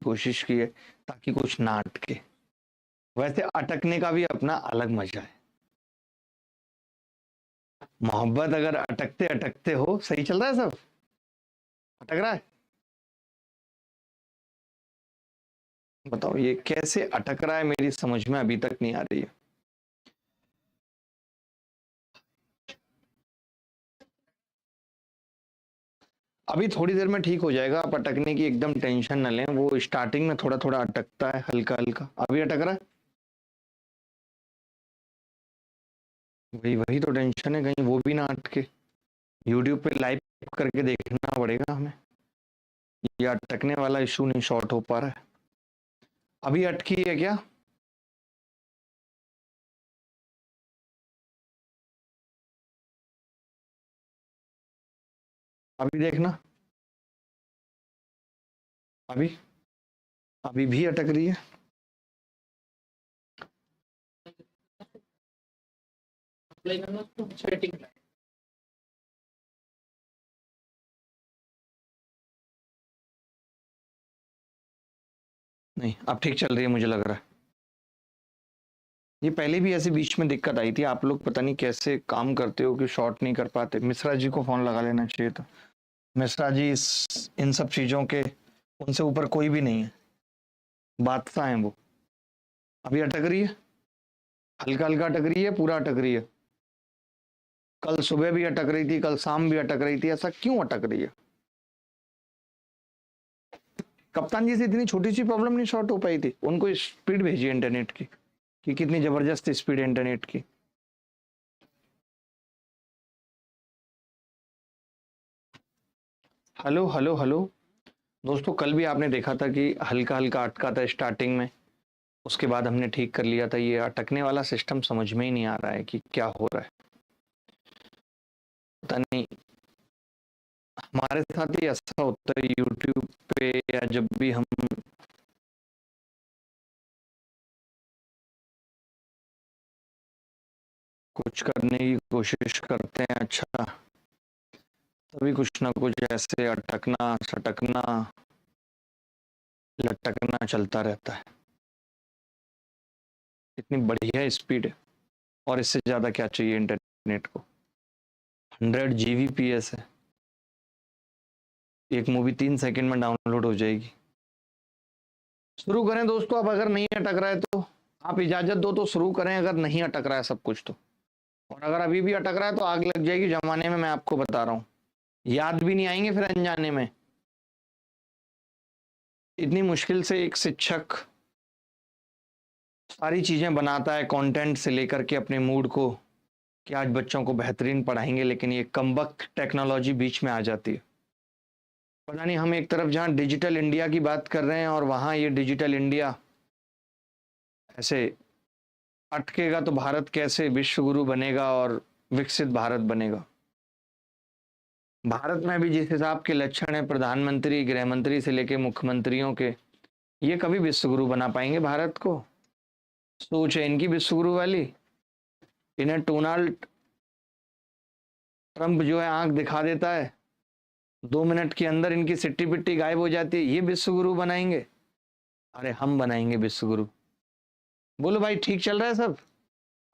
कोशिश की है ताकि कुछ ना अटके। वैसे अटकने का भी अपना अलग मजा है। मोहब्बत अगर अटकते अटकते हो, सही चल रहा है सब, अटक रहा है, बताओ ये कैसे अटक रहा है, मेरी समझ में अभी तक नहीं आ रही है। अभी थोड़ी देर में ठीक हो जाएगा, आप अटकने की एकदम टेंशन न लें, वो स्टार्टिंग में थोड़ा थोड़ा अटकता है, हल्का हल्का। अभी अटक रहा है, वही वही तो टेंशन है, कहीं वो भी ना अटके। यूट्यूब पे लाइव करके देखना पड़ेगा हमें, ये अटकने वाला इशू नहीं शॉर्ट हो पा रहा है। अभी अटकी है क्या? अभी देखना, अभी अभी भी अटक रही है। नहीं, अब ठीक चल रही है मुझे लग रहा है। ये पहले भी ऐसे बीच में दिक्कत आई थी, आप लोग पता नहीं कैसे काम करते हो कि शॉर्ट नहीं कर पाते। मिश्रा जी को फोन लगा लेना चाहिए था। मिश्रा जी इन सब चीजों के, उनसे ऊपर कोई भी नहीं है, बादशाह हैं वो। अभी अटक रही है, हल्का हल्का अटक रही है, पूरा अटक रही है। कल सुबह भी अटक रही थी, कल शाम भी अटक रही थी, ऐसा क्यों अटक रही है? कप्तान जी से इतनी छोटी सी प्रॉब्लम नहीं शॉर्ट हो पाई थी? उनको स्पीड भेजिए इंटरनेट की, कि कितनी जबरदस्त स्पीड है इंटरनेट की। हेलो हेलो हेलो दोस्तों, कल भी आपने देखा था कि हल्का हल्का अटका था स्टार्टिंग में, उसके बाद हमने ठीक कर लिया था। ये अटकने वाला सिस्टम समझ में ही नहीं आ रहा है कि क्या हो रहा है, पता नहीं। हमारे साथ ही ऐसा होता है यूट्यूब पे, या जब भी हम कुछ करने की कोशिश करते हैं, अच्छा, तभी कुछ ना कुछ ऐसे अटकना सटकना लटकना चलता रहता है। इतनी बढ़िया स्पीड है, और इससे ज्यादा क्या चाहिए इंटरनेट को। 100 Gbps है, एक मूवी 3 सेकंड में डाउनलोड हो जाएगी। शुरू करें दोस्तों, अब अगर नहीं अटक रहा है तो आप इजाजत दो तो शुरू करें, अगर नहीं अटक रहा है सब कुछ तो। और अगर अभी भी अटक रहा है तो आग लग जाएगी जमाने में, मैं आपको बता रहा हूं। याद भी नहीं आएंगे फिर अनजाने में। इतनी मुश्किल से एक शिक्षक सारी चीजें बनाता है, कंटेंट से लेकर के अपने मूड को, कि आज बच्चों को बेहतरीन पढ़ाएंगे, लेकिन ये कमबख्त टेक्नोलॉजी बीच में आ जाती है। पता नहीं, हम एक तरफ जहां डिजिटल इंडिया की बात कर रहे हैं और वहां ये डिजिटल इंडिया ऐसे अटकेगा तो भारत कैसे विश्व गुरु बनेगा और विकसित भारत बनेगा। भारत में भी जिस हिसाब के लक्षण है प्रधानमंत्री, गृह मंत्री से लेके मुख्यमंत्रियों के, ये कभी विश्व गुरु बना पाएंगे भारत को? सोच है इनकी विश्व गुरु वाली। इन्हें डोनाल्ड ट्रंप जो है आंख दिखा देता है, 2 मिनट के अंदर इनकी सिट्टी पिट्टी गायब हो जाती है, ये विश्व गुरु बनाएंगे? अरे हम बनाएंगे विश्व गुरु। बोलो भाई, ठीक चल रहा है सब?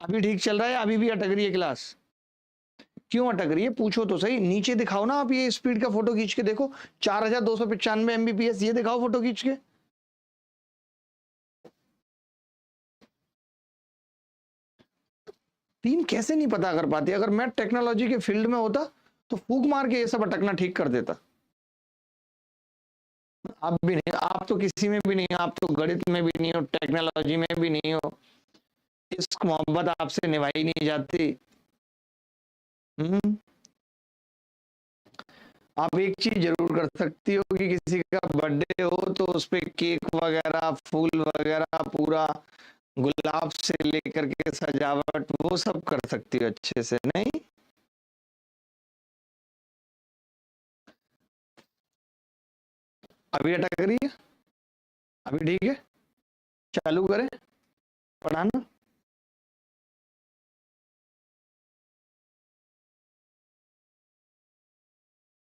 अभी ठीक चल रहा है, अभी भी अटक रही है क्लास? क्यों अटक रही है पूछो तो सही। नीचे दिखाओ ना आप, ये स्पीड का फोटो खींच के देखो, 4295 MBPS, ये दिखाओ फोटो खींच के। टीम कैसे नहीं पता कर पाती? अगर मैं टेक्नोलॉजी के फील्ड में होता तो फूक मार के ये सब अटकना ठीक कर देता। आप भी नहीं, आप तो किसी में भी नहीं, आप तो गणित में भी नहीं हो, टेक्नोलॉजी में भी नहीं हो, इश्क मोहब्बत आपसे निभाई नहीं जाती। हम्म। आप एक चीज जरूर कर सकती हो कि किसी का बर्थडे हो तो उस पे केक वगैरह, फूल वगैरह, पूरा गुलाब से लेकर के सजावट, वो सब कर सकती हो अच्छे से, नहीं? अभी अटक रही है, अभी ठीक है, चालू करें पढ़ाना।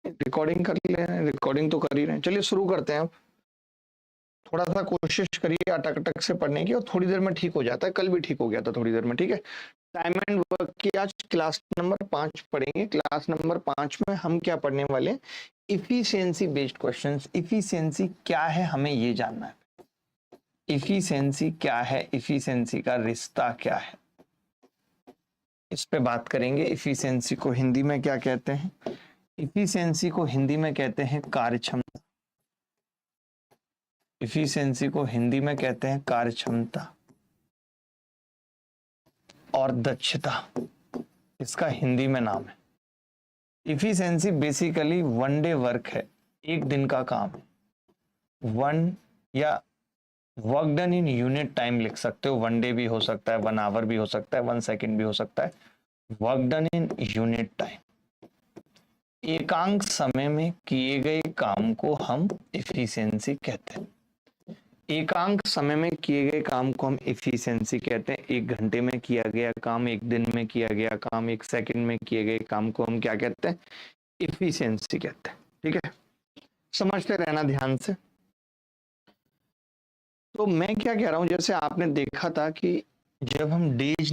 रिकॉर्डिंग कर ले रहे हैं, रिकॉर्डिंग तो कर ही रहे हैं, चलिए शुरू करते हैं अब। थोड़ा सा कोशिश करिए अटक अटक से पढ़ने की, और थोड़ी देर में ठीक हो जाता है। कल भी ठीक हो गया था थोड़ी देर में, ठीक है। टाइम एंड वर्क की आज क्लास नंबर 5 पढ़ेंगे। क्लास नंबर 5 में हम क्या पढ़ने वाले हैं? Efficiency based questions. इफिशियंसी क्या है हमें ये जानना है। इफिशियंसी क्या है, इफिशियंसी का रिश्ता क्या है, इस पे बात करेंगे। इफिशियंसी को हिंदी में क्या कहते हैं? इफिशियंसी को हिंदी में कहते हैं कार्यक्षमता। इफिशियंसी को हिंदी में कहते हैं कार्यक्षमता और दक्षता, इसका हिंदी में नाम है। Efficiency basically one day work है, एक दिन का काम है। वन या work done in unit time लिख सकते हो। वन डे भी हो सकता है, 1 आवर भी हो सकता है, 1 सेकेंड भी हो सकता है। Work done in unit time, एकांक समय में किए गए काम को हम इफिशियंसी कहते हैं। एकांक समय में किए गए काम को हम इफिशियंसी कहते हैं। 1 घंटे में किया गया काम, 1 दिन में किया गया काम, 1 सेकंड में किए गए काम को हम क्या कहते हैं? इफिशियंसी कहते हैं। ठीक है, समझते रहना ध्यान से। तो मैं क्या कह रहा हूं, जैसे आपने देखा था कि जब हम डेज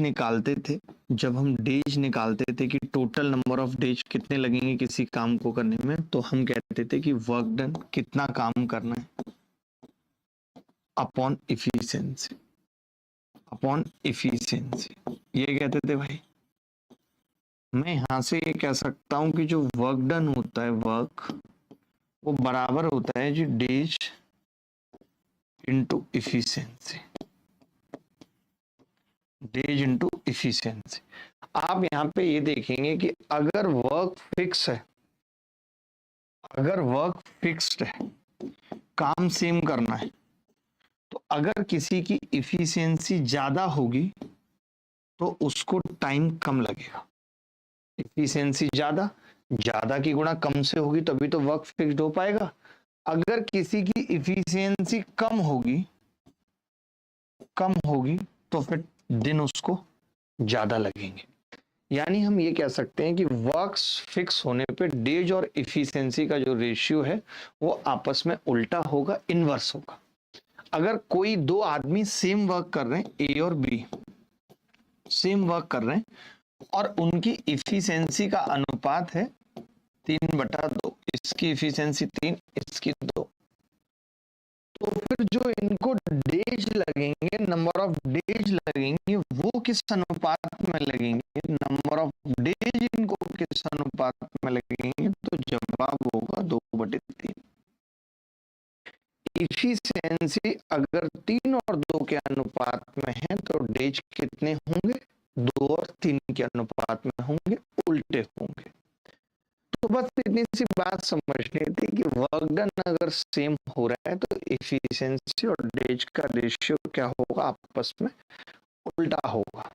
निकालते थे कि टोटल नंबर ऑफ डेज कितने लगेंगे किसी काम को करने में, तो हम कहते थे कि वर्क डन, कितना काम करना है, अपॉन इफिशियंसी, ये कहते थे भाई। मैं यहां से ये कह सकता हूं कि जो वर्क डन होता है, वर्क, वो बराबर होता है जी days into efficiency, days into efficiency. आप यहाँ पे ये देखेंगे कि अगर वर्क फिक्स्ड है, काम सेम करना है, तो अगर किसी की इफिशियंसी ज्यादा होगी तो उसको टाइम कम लगेगा। इफिशियंसी ज्यादा की गुणा कम से होगी तभी तो वर्क फिक्स्ड हो पाएगा। अगर किसी की इफिशियंसी कम होगी तो फिर दिन उसको ज्यादा लगेंगे। यानी हम ये कह सकते हैं कि वर्क फिक्स होने पे डेज और इफिशियंसी का जो रेशियो है वो आपस में उल्टा होगा, इनवर्स होगा। अगर कोई 2 आदमी सेम वर्क कर रहे हैं, ए और बी सेम वर्क कर रहे हैं, और उनकी इफिशियंसी का अनुपात है 3/2, इसकी इफिशियंसी 3, इसकी 2, तो फिर जो इनको डेज लगेंगे, नंबर ऑफ डेज लगेंगे, वो किस अनुपात में लगेंगे? नंबर ऑफ डेज इनको किस अनुपात में लगेंगे? तो जवाब होगा 2/3। इफिशियंसी अगर 3 और 2 के अनुपात में है तो डेज कितने होंगे? 2 और 3 के अनुपात में होंगे, उल्टे होंगे। तो बस इतनी सी बात समझनी थी कि वर्क डन अगर सेम हो रहा है तो इफिशियंसी और डेज का रेशियो क्या होगा? आपस में उल्टा होगा।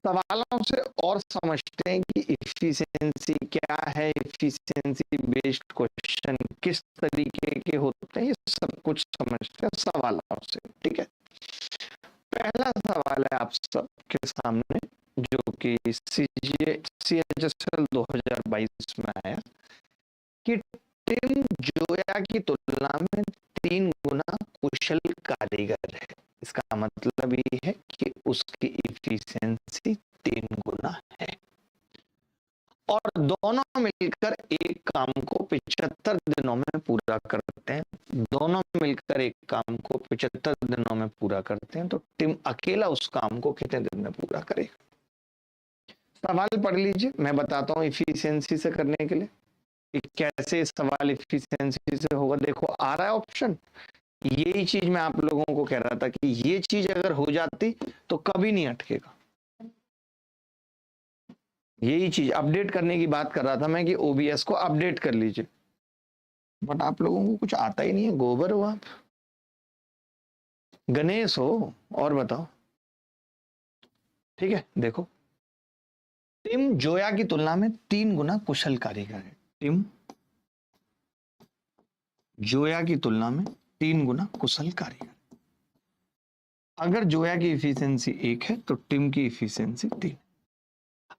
सवालों से और समझते हैं कि इफिशियंसी क्या है, इफिशियंसी बेस्ड क्वेश्चन किस तरीके के होते हैं, ये सब कुछ समझते हैं सवालों से। ठीक है, पहला सवाल है आप सबके सामने जो कि CHSL 2022 में आया कि टिम जोया की तुलना में 3 गुना कुशल कारीगर है। इसका मतलब ये है कि उसकी इफिशियंसी 3 गुना है, और दोनों मिलकर एक काम को 75 दिनों में पूरा करते हैं। दोनों मिलकर एक काम को 75 दिनों में पूरा करते हैं, तो टिम अकेला उस काम को कितने दिन में पूरा करेगा? सवाल पढ़ लीजिए, मैं बताता हूं इफिशियंसी से करने के लिए कि कैसे सवाल इफिशियंसी से होगा। देखो आ रहा है ऑप्शन, यही चीज मैं आप लोगों को कह रहा था कि ये चीज अगर हो जाती तो कभी नहीं अटकेगा। यही चीज अपडेट करने की बात कर रहा था मैं कि OBS को अपडेट कर लीजिए, बट आप लोगों को कुछ आता ही नहीं है। गोबर हो आप, गणेश हो, और बताओ। ठीक है, देखो टिम जोया की तुलना में 3 गुना कुशल कारीगर है। टिम जोया की तुलना में 3 गुना कुशल कारीगर। अगर जोया की इफिशियंसी 1 है तो टिम की इफिशियंसी 3।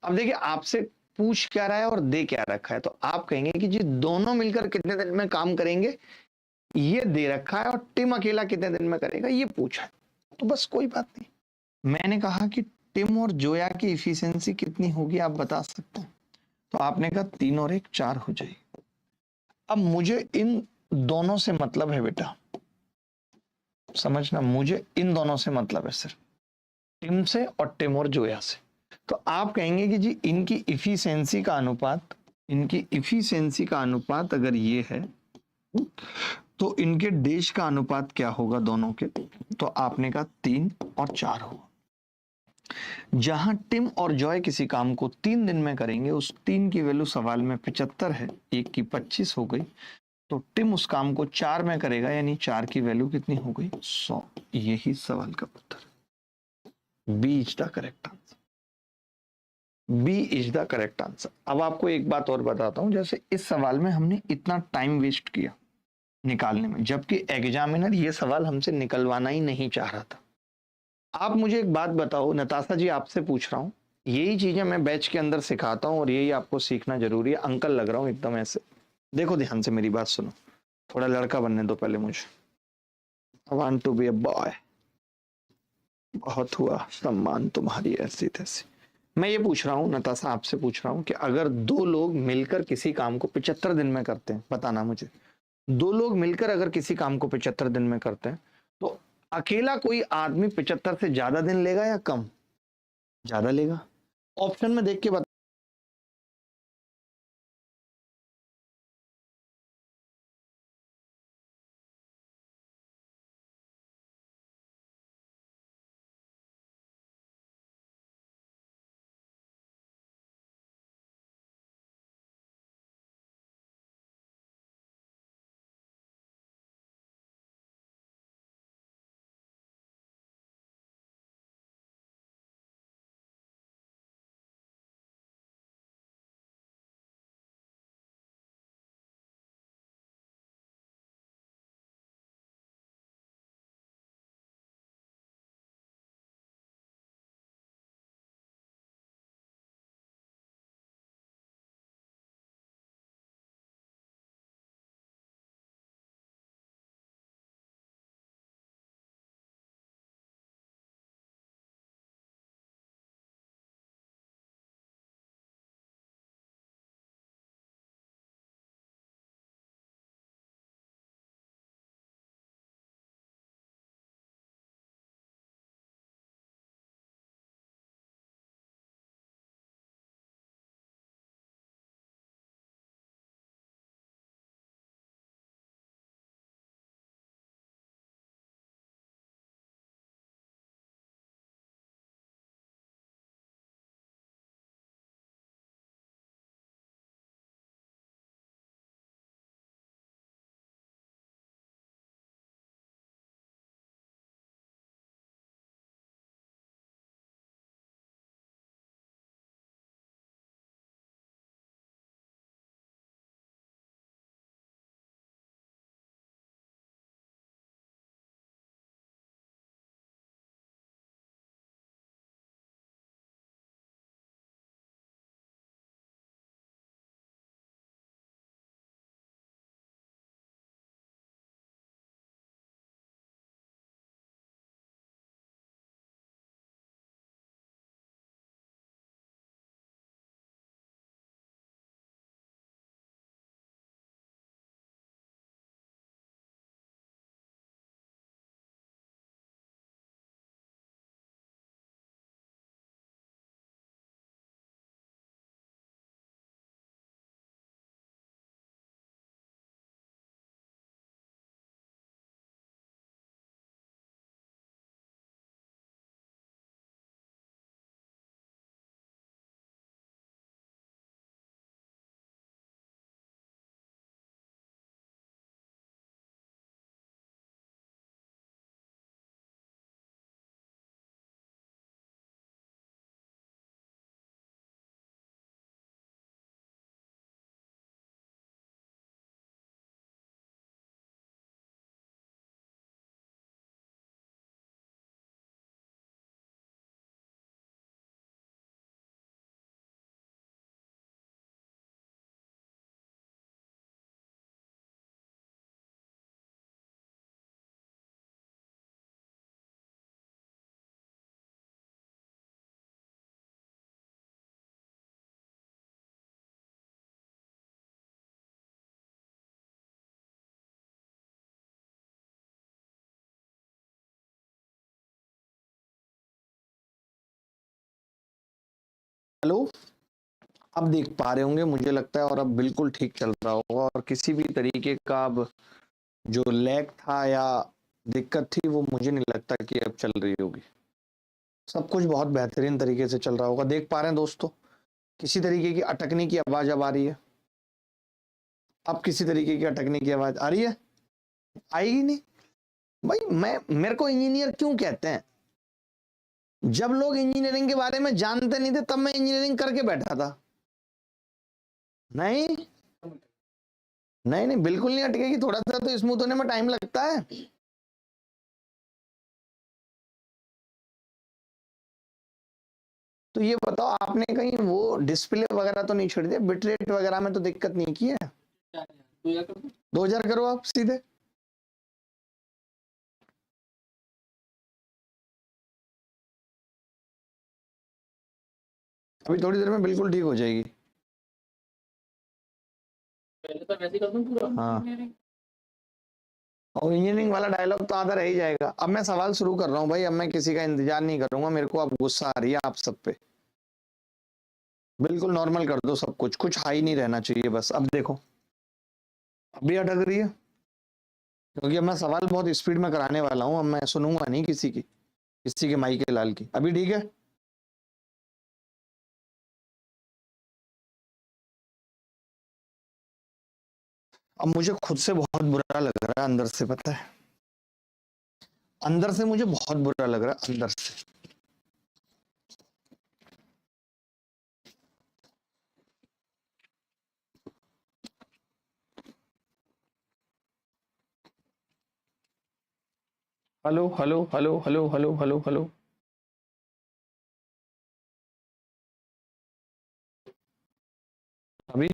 अब देखिए आपसे पूछ क्या रहा है और दे क्या रखा है, तो आप कहेंगे कि जी दोनों मिलकर कितने दिन में काम करेंगे? ये दे रखा है और टिम अकेला कितने दिन में करेगा ये पूछा है, तो बस कोई बात नहीं। मैंने कहा कि टिम और जोया की इफिशिएंसी कितनी होगी आप बता सकते हैं, तो आपने कहा 3 और 1 4 हो जाएगी। अब मुझे इन दोनों से मतलब है बेटा, समझना, मुझे इन दोनों से मतलब है सिर्फ, टिम से और टिम और जोया से। तो आप कहेंगे कि जी इनकी इफिशिएंसी का अनुपात अगर ये है तो इनके देश का अनुपात क्या होगा दोनों के, तो आपने कहा 3 और 4 होगा। जहां टिम और जॉय किसी काम को 3 दिन में करेंगे, उस 3 की वैल्यू सवाल में 75 है, एक की 25 हो गई, तो टिम उस काम को 4 में करेगा, यानी 4 की वैल्यू कितनी हो गई 100। यही सवाल का उत्तर, B is the correct answer, B is the correct answer. अब आपको एक बात और बताता हूं, जैसे इस सवाल में हमने इतना टाइम वेस्ट किया निकालने में, जबकि एग्जामिनर ये सवाल हमसे निकलवाना ही नहीं चाह रहा था। आप मुझे एक बात बताओ नताशा जी, आपसे पूछ रहा हूं, यही चीजें मैं बैच के अंदर सिखाता हूं और यही आपको सीखना जरूरी है। अंकल लग रहा हूं एकदम ऐसे, देखो ध्यान से मेरी बात सुनो, थोड़ा लड़का बनने दो पहले मुझे। I want to be a boy, बहुत हुआ सम्मान तुम्हारी ऐसी तैसी। मैं ये पूछ रहा हूँ नताशा, आपसे पूछ रहा हूँ कि अगर दो लोग मिलकर किसी काम को 75 दिन में करते हैं, बताना मुझे, दो लोग मिलकर अगर किसी काम को 75 दिन में करते हैं, तो अकेला कोई आदमी 75 से ज्यादा दिन लेगा या कम? ज्यादा लेगा। ऑप्शन में देख के बता। हेलो, अब देख पा रहे होंगे मुझे लगता है, और अब बिल्कुल ठीक चल रहा होगा, और किसी भी तरीके का अब जो लैग था या दिक्कत थी वो मुझे नहीं लगता कि अब चल रही होगी। सब कुछ बहुत बेहतरीन तरीके से चल रहा होगा। देख पा रहे हैं दोस्तों, किसी तरीके की अटकने की आवाज अब आ रही है? अब किसी तरीके की अटकने की आवाज आ रही है? आएगी नहीं भाई। मेरे को इंजीनियर क्यों कहते हैं? जब लोग इंजीनियरिंग के बारे में जानते नहीं थे तब मैं इंजीनियरिंग करके बैठा था। नहीं नहीं नहीं, बिल्कुल नहीं अटकेगी। थोड़ा सा तो स्मूथ होने में टाइम लगता है। तो ये बताओ, आपने कहीं वो डिस्प्ले वगैरह तो नहीं छोड़ दिया? बिटरेट वगैरह में तो दिक्कत नहीं की है? 2000 करो आप सीधे। अभी थोड़ी देर में बिल्कुल ठीक हो जाएगी। पहले तो वैसे कर दूं पूरा। हाँ, और इंजीनियरिंग वाला डायलॉग तो आधा रह ही जाएगा। अब मैं सवाल शुरू कर रहा हूँ भाई, अब मैं किसी का इंतजार नहीं करूंगा। मेरे को अब गुस्सा आ रही है आप सब पे। बिल्कुल नॉर्मल कर दो सब कुछ, कुछ हाई नहीं रहना चाहिए बस। अब देखो, अभी अटक रही है क्योंकि अब मैं सवाल बहुत स्पीड में कराने वाला हूँ। अब मैं सुनूंगा नहीं किसी के माई के लाल की। अभी ठीक है? अब मुझे खुद से बहुत बुरा लग रहा है अंदर से, पता है? अंदर से मुझे बहुत बुरा लग रहा है, अंदर से। Hello hello hello hello hello hello hello. अभी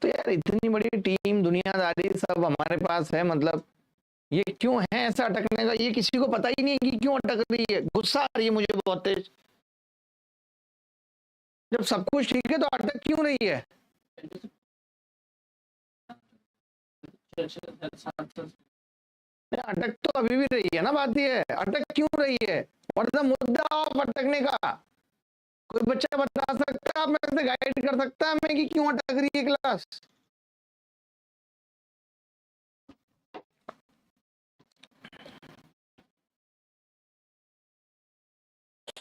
तो यार, इतनी बड़ी टीम, दुनियादारी सब हमारे पास है, मतलब ये क्यों है ऐसा अटकने का? ये किसी को पता ही नहीं है कि क्यों अटक रही है। गुस्सा आ रही है मुझे बहुत तेज। जब सब कुछ ठीक है तो अटक क्यों रही है? अटक तो अभी भी रही है ना, बात ये है अटक क्यों रही है। व्हाट द मुद्दा ऑफ अटकने का? कोई बच्चा बता सकता है, आप मेरे से गाइड कर सकता है हमें कि क्यों अटक रही है क्लास?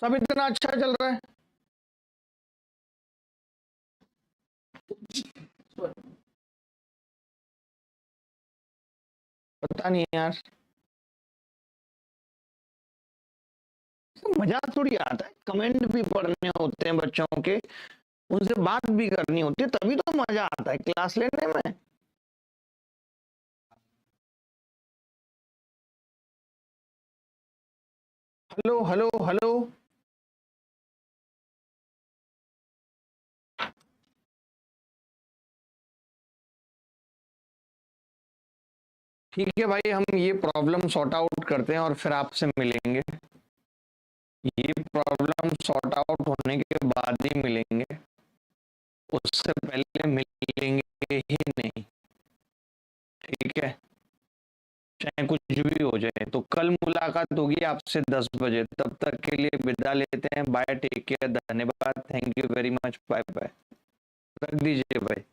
सब इतना अच्छा चल रहा है। पता नहीं यार, तो मजा थोड़ी आता है। कमेंट भी पढ़ने होते हैं बच्चों के, उनसे बात भी करनी होती है, तभी तो मजा आता है क्लास लेने में। Hello hello hello. ठीक है भाई, हम ये प्रॉब्लम सॉर्ट आउट करते हैं और फिर आपसे मिलेंगे। ये प्रॉब्लम सॉर्ट आउट होने के बाद ही मिलेंगे, उससे पहले मिलेंगे ही नहीं। ठीक है, चाहे कुछ भी हो जाए। तो कल मुलाकात होगी आपसे 10 बजे। तब तक के लिए विदा लेते हैं। बाय, टेक केयर, धन्यवाद, thank you very much, bye bye. रख दीजिए भाई।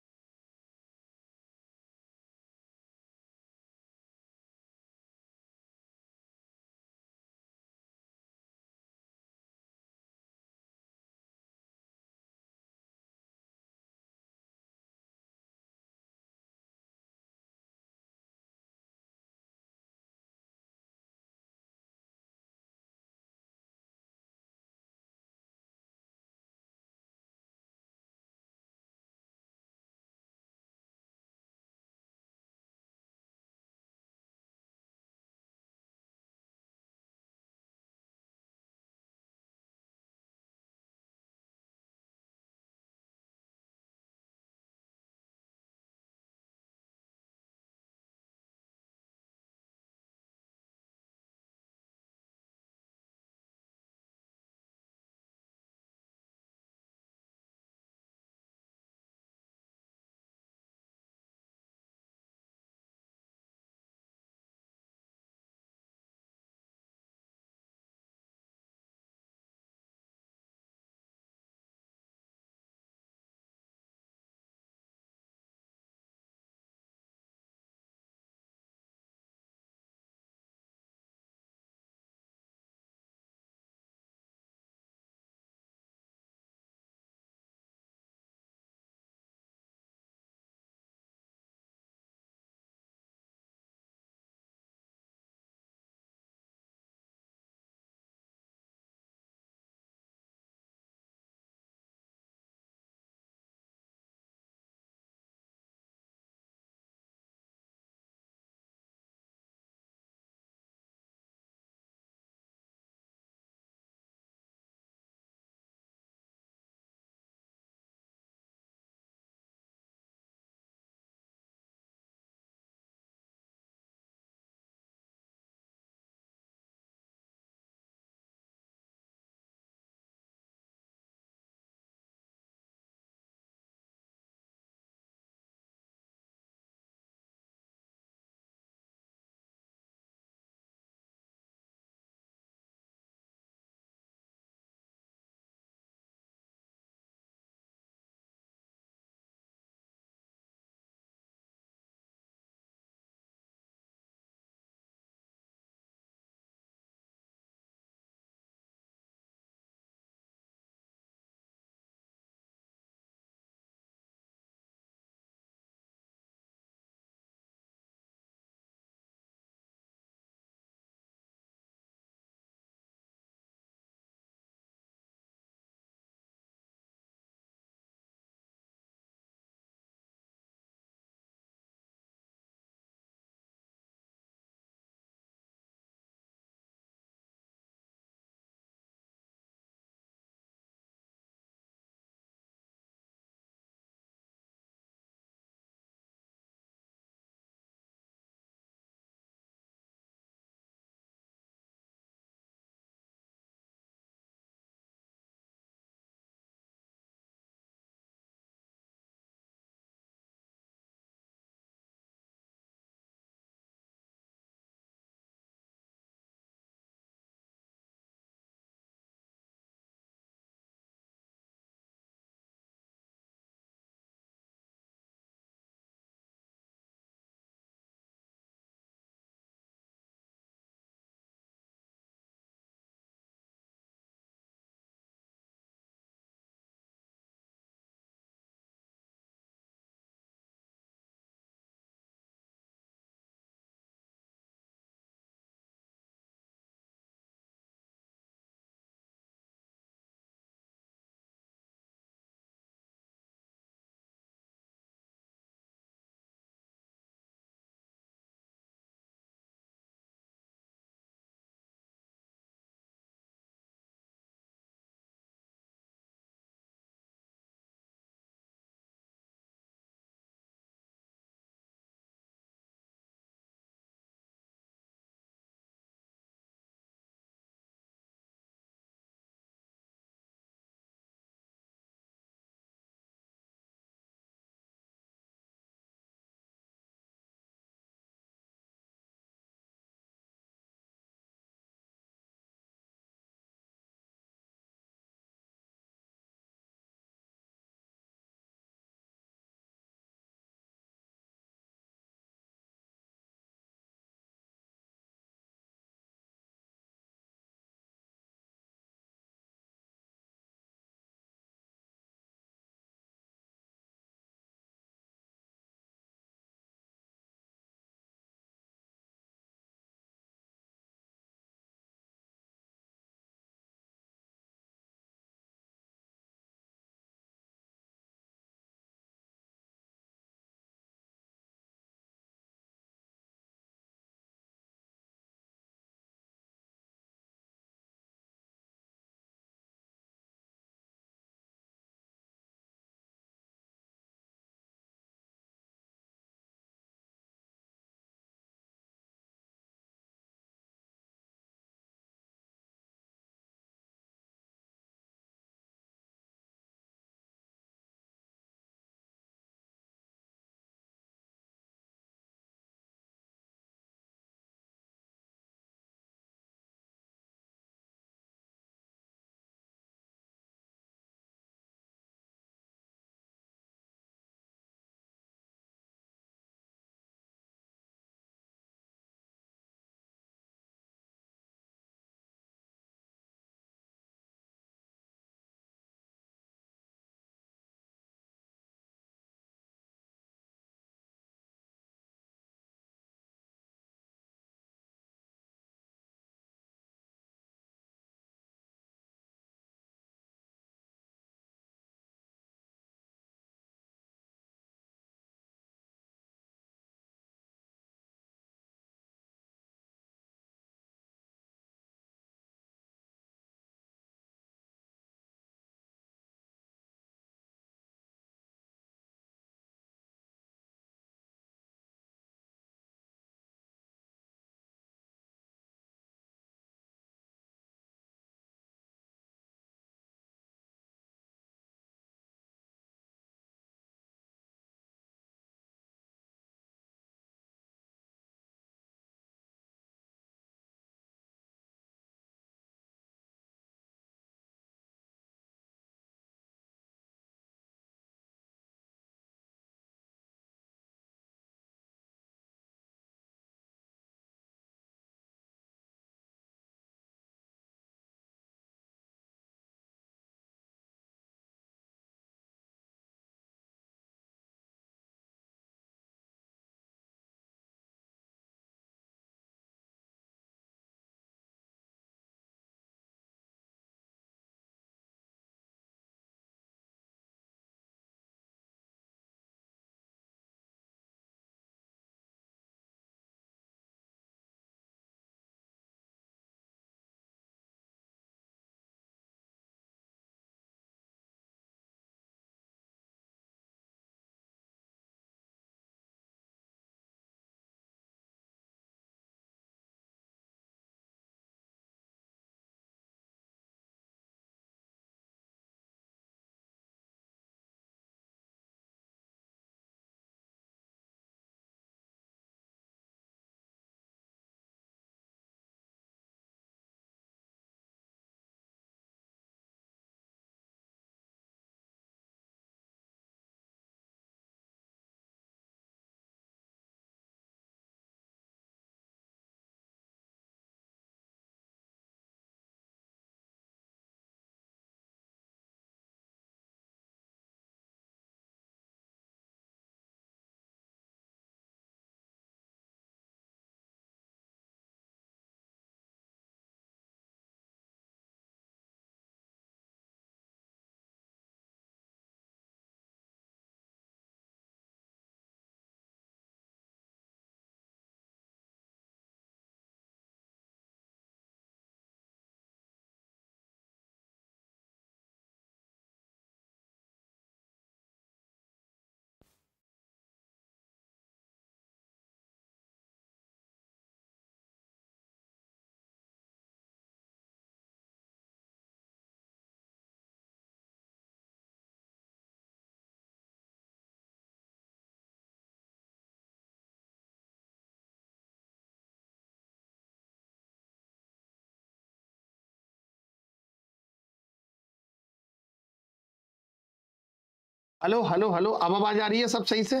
हेलो हेलो हेलो, अब आवाज आ रही है सब सही से?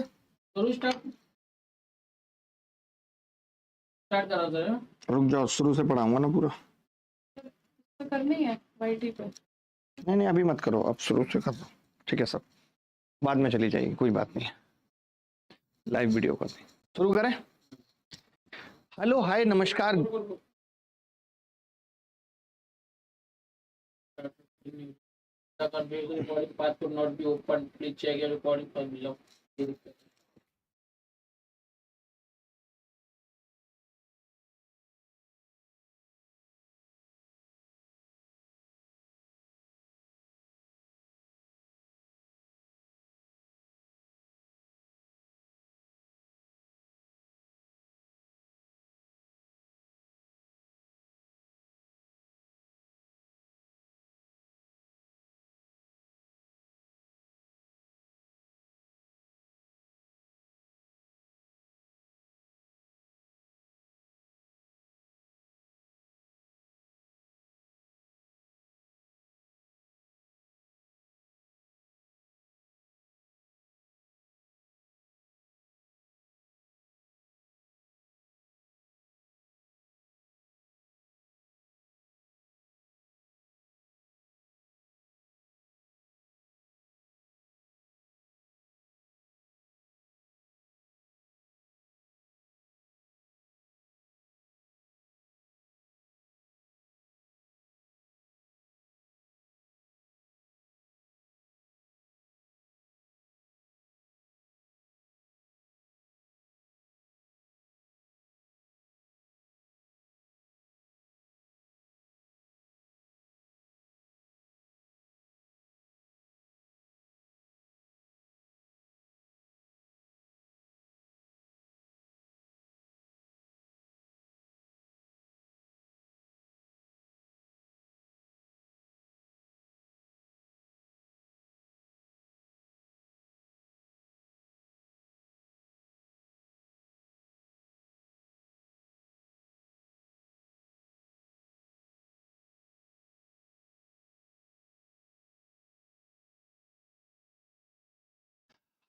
करूँ स्टार्ट? स्टार्ट करा दो यार। रुक जाओ, शुरू से पढ़ाऊंगा ना पूरा। तो करनी है वाईटी पे। नहीं नहीं, अभी मत करो, अब शुरू से कर दो। ठीक है, सब बाद में चली जाएगी, कोई बात नहीं है। लाइव वीडियो करनी, शुरू करें। हेलो हाय नमस्कार। The configuration recording path could not be opened. Please check your recording file below.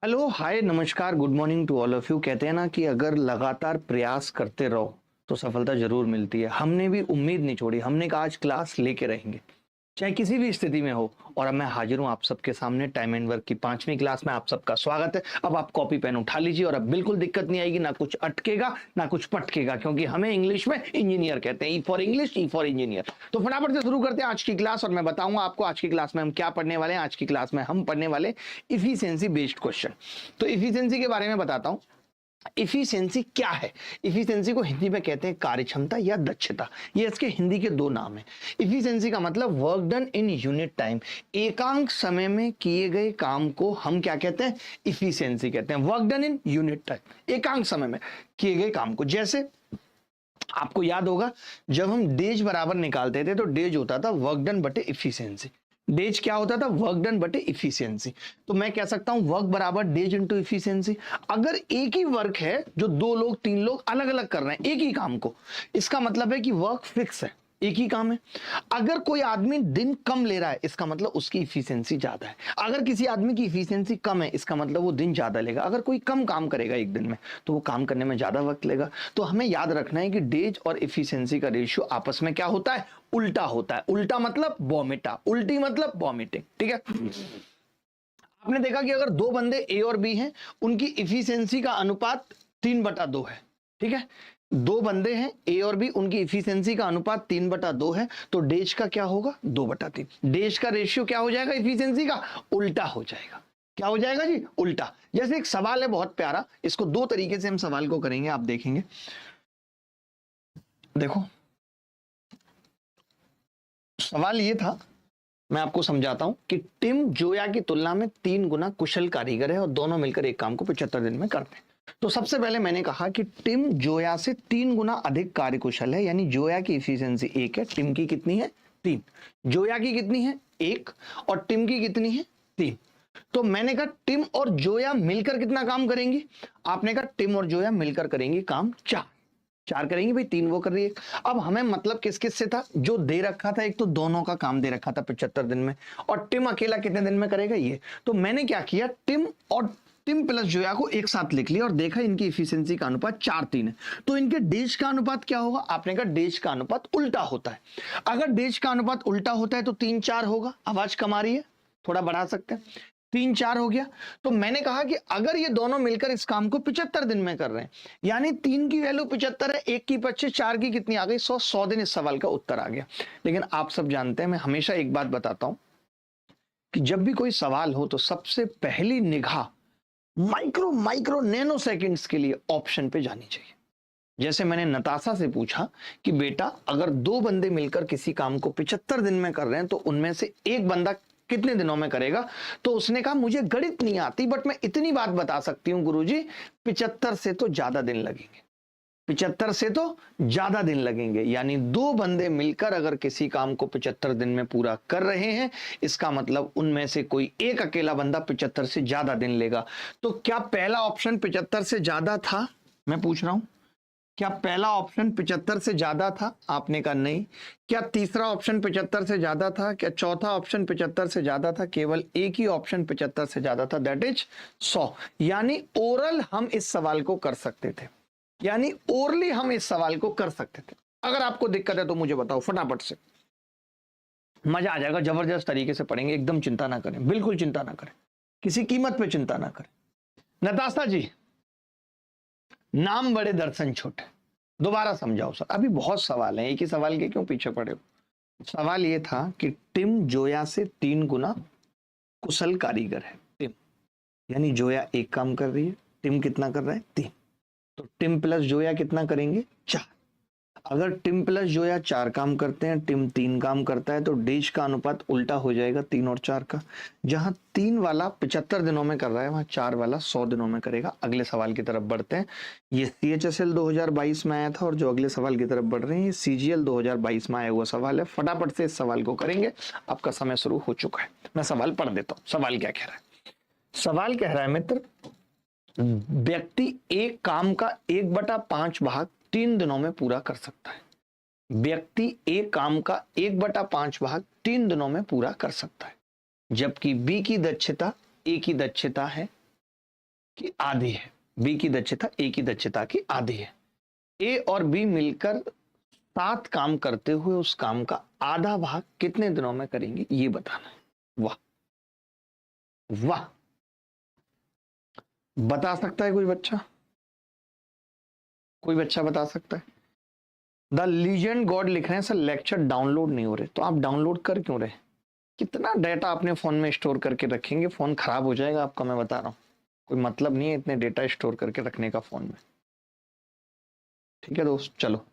Hello hi नमस्कार, good morning to all of you. कहते हैं ना कि अगर लगातार प्रयास करते रहो तो सफलता जरूर मिलती है। हमने भी उम्मीद नहीं छोड़ी, हमने कहा आज क्लास लेके रहेंगे, चाहे किसी भी स्थिति में हो। और अब मैं हाजिर हूं आप सबके सामने टाइम एंड वर्क की 5वीं क्लास में। आप सबका स्वागत है। अब आप कॉपी पेन उठा लीजिए और अब बिल्कुल दिक्कत नहीं आएगी, ना कुछ अटकेगा ना कुछ पटकेगा, क्योंकि हमें इंग्लिश में इंजीनियर कहते हैं। E for English, E for engineer. तो फटाफट से शुरू करते हैं आज की क्लास और मैं बताऊंगा आपको आज की क्लास में हम क्या पढ़ने वाले हैं। आज की क्लास में हम पढ़ने वाले इफिशिएंसी बेस्ड क्वेश्चन। तो इफिशिएंसी के बारे में बताता हूं। इफिशिएंसी क्या है? इफिशिएंसी को हिंदी में कहते हैं कार्यक्षमता या दक्षता। ये इसके हिंदी के दो नाम हैं। इफिशिएंसी का मतलब work done in unit time, एकांक समय में किए गए काम को हम क्या कहते हैं? इफिशिएंसी कहते हैं। Work done in unit time, एकांक समय में किए गए काम को। जैसे आपको याद होगा जब हम डेज बराबर निकालते थे तो डेज होता था वर्क डन बटे इफिशिएंसी। डेज क्या होता था? वर्क डन बटे इफिशिएंसी। तो मैं कह सकता हूं वर्क बराबर डेज इनटू इफिशिएंसी। अगर एक ही वर्क है जो 2 लोग 3 लोग अलग अलग कर रहे हैं एक ही काम को, इसका मतलब है कि वर्क फिक्स है, एक ही काम है। अगर कोई आदमी दिन कम ले रहा है इसका मतलब उसकी इफिशिएंसी ज्यादा है। अगर किसी आदमी की इफिशिएंसी कम है इसका मतलब वो दिन ज्यादा लेगा। अगर कोई कम काम करेगा एक दिन में तो वो काम करने में ज्यादा वक्त लेगा। तो हमें याद रखना है कि डेज और इफिशिएंसी का रेशियो आपस में क्या होता है? उल्टा होता है। उल्टा मतलब वॉमिटा, उल्टी मतलब वॉमिटिंग। ठीक है, आपने देखा कि अगर 2 बंदे ए और बी हैं, उनकी इफिशिएंसी का अनुपात 3/2 है। ठीक है, 2 बंदे हैं ए और बी, उनकी इफिशिएंसी का अनुपात 3/2 है। तो डेज का क्या होगा? 2/3। डेज का रेशियो क्या हो जाएगा? इफिशिएंसी का उल्टा हो जाएगा। क्या हो जाएगा जी? उल्टा। जैसे एक सवाल है बहुत प्यारा, इसको 2 तरीके से हम सवाल को करेंगे, आप देखेंगे। देखो सवाल ये था, मैं आपको समझाता हूं कि टिम जोया की तुलना में 3 गुना कुशल कारीगर है और दोनों मिलकर एक काम को 75 दिन में करते हैं। तो सबसे पहले मैंने कहा कि टिम जोया से 3 गुना अधिक कार्यकुशल है, यानी जोया की इफिशिएंसी 1 है, टिम की कितनी है? 3। जोया की कितनी है? 1। और टिम की कितनी है? 3। तो मैंने कहा टिम और जोया मिलकर कितना काम करेंगे? आपने कहा टिम और जोया मिलकर करेंगे काम 4। 4 करेंगे भाई, 3 वो कर रही है। अब हमें मतलब किस किस से था, जो दे रखा था, एक तो दोनों का काम दे रखा था 75 दिन में, और टिम अकेला कितने दिन में करेगा ये। तो मैंने क्या किया, टिम और टिम प्लस जोया को एक साथ लिख लिया और देखा इनकी इफिशिएंसी का अनुपात 4:3 है। तो इनके डेज का अनुपात क्या होगा, आपने कहा डेज का अनुपात उल्टा होता है। अगर डेज का अनुपात उल्टा होता है तो 3-4 होगा। आवाज कम आ रही है, थोड़ा बढ़ा सकते हैं, 3-4 हो गया। तो मैंने कहा कि अगर ये दोनों मिलकर इस काम को 75 दिन में कर रहे हैं, यानी 3 की वैल्यू 75 है, 1 की 25, 4 की कितनी आ गई 100, 100 दिन इस सवाल का उत्तर आ गया। लेकिन आप सब जानते हैं, मैं हमेशा एक बात बताता हूं कि जब भी कोई सवाल हो तो सबसे पहली निगाह माइक्रो माइक्रो नैनो सेकंड्स के लिए ऑप्शन पे जानी चाहिए। जैसे मैंने नताशा से पूछा कि बेटा अगर 2 बंदे मिलकर किसी काम को 75 दिन में कर रहे हैं तो उनमें से एक बंदा कितने दिनों में करेगा, तो उसने कहा मुझे गणित नहीं आती बट मैं इतनी बात बता सकती हूं गुरुजी, 75 से तो ज्यादा दिन लगेंगे, 75 से तो ज्यादा दिन लगेंगे। यानी 2 बंदे मिलकर अगर किसी काम को 75 दिन में पूरा कर रहे हैं, इसका मतलब उनमें से कोई एक अकेला बंदा 75 से ज्यादा दिन लेगा। तो क्या पहला ऑप्शन 75 से ज्यादा था, मैं पूछ रहा हूं, क्या पहला ऑप्शन 75 से ज्यादा था? आपने कहा नहीं। क्या तीसरा ऑप्शन 75 से ज्यादा था? क्या चौथा ऑप्शन 75 से ज्यादा था? केवल एक ही ऑप्शन 75 से ज्यादा था, दैट इज 100। यानी ओरल हम इस सवाल को कर सकते थे, यानी ओरली हम इस सवाल को कर सकते थे। अगर आपको दिक्कत है तो मुझे बताओ फटाफट से, मजा आ जाएगा, जबरदस्त तरीके से पढ़ेंगे, एकदम चिंता ना करें, बिल्कुल चिंता ना करें, किसी कीमत पे चिंता ना करें। नताशा जी, नाम बड़े दर्शन छोटे, दोबारा समझाओ सर, अभी बहुत सवाल हैं, एक ही सवाल के क्यों पीछे पड़े हो। सवाल ये था कि टिम जोया से 3 गुना कुशल कारीगर है। टिम यानी जोया एक काम कर रही है, टिम कितना कर रहा है 3, तो टिम प्लस जोया कितना करेंगे 4। अगर टिम प्लस जोया 4 काम करते हैं, टिम 3 काम करता है, तो डेज का अनुपात उल्टा हो जाएगा 3 और 4 का। जहां 3 वाला 75 दिनों में कर रहा है, वहां 4 वाला 100 दिनों में करेगा। अगले सवाल की तरफ बढ़ते हैं। ये CHSL 2022 में आया था और जो अगले सवाल की तरफ बढ़ रहे हैं ये CGL 2022 में आया हुआ सवाल है। फटाफट से इस सवाल को करेंगे, आपका समय शुरू हो चुका है। मैं सवाल पढ़ देता हूँ, सवाल क्या कह रहा है। सवाल कह रहा है मित्र, व्यक्ति एक काम का 1/5 भाग 3 दिनों में पूरा कर सकता है। व्यक्ति एक काम का 1/5 भाग 3 दिनों में पूरा कर सकता है, जबकि बी की दक्षता ए की दक्षता है कि आधी है। बी की दक्षता ए की दक्षता की आधी है। ए और बी मिलकर 7 काम करते हुए उस काम का आधा भाग कितने दिनों में करेंगे, ये बताना है। वाह वाह, बता सकता है कोई बच्चा? कोई बच्चा बता सकता है? द लीजेंड गॉड लिख रहे हैं सर लेक्चर डाउनलोड नहीं हो रहे, तो आप डाउनलोड कर क्यों रहे? कितना डाटा अपने फोन में स्टोर करके रखेंगे, फोन खराब हो जाएगा आपका, मैं बता रहा हूं। कोई मतलब नहीं है इतने डेटा स्टोर करके रखने का फोन में। ठीक है दोस्त, चलो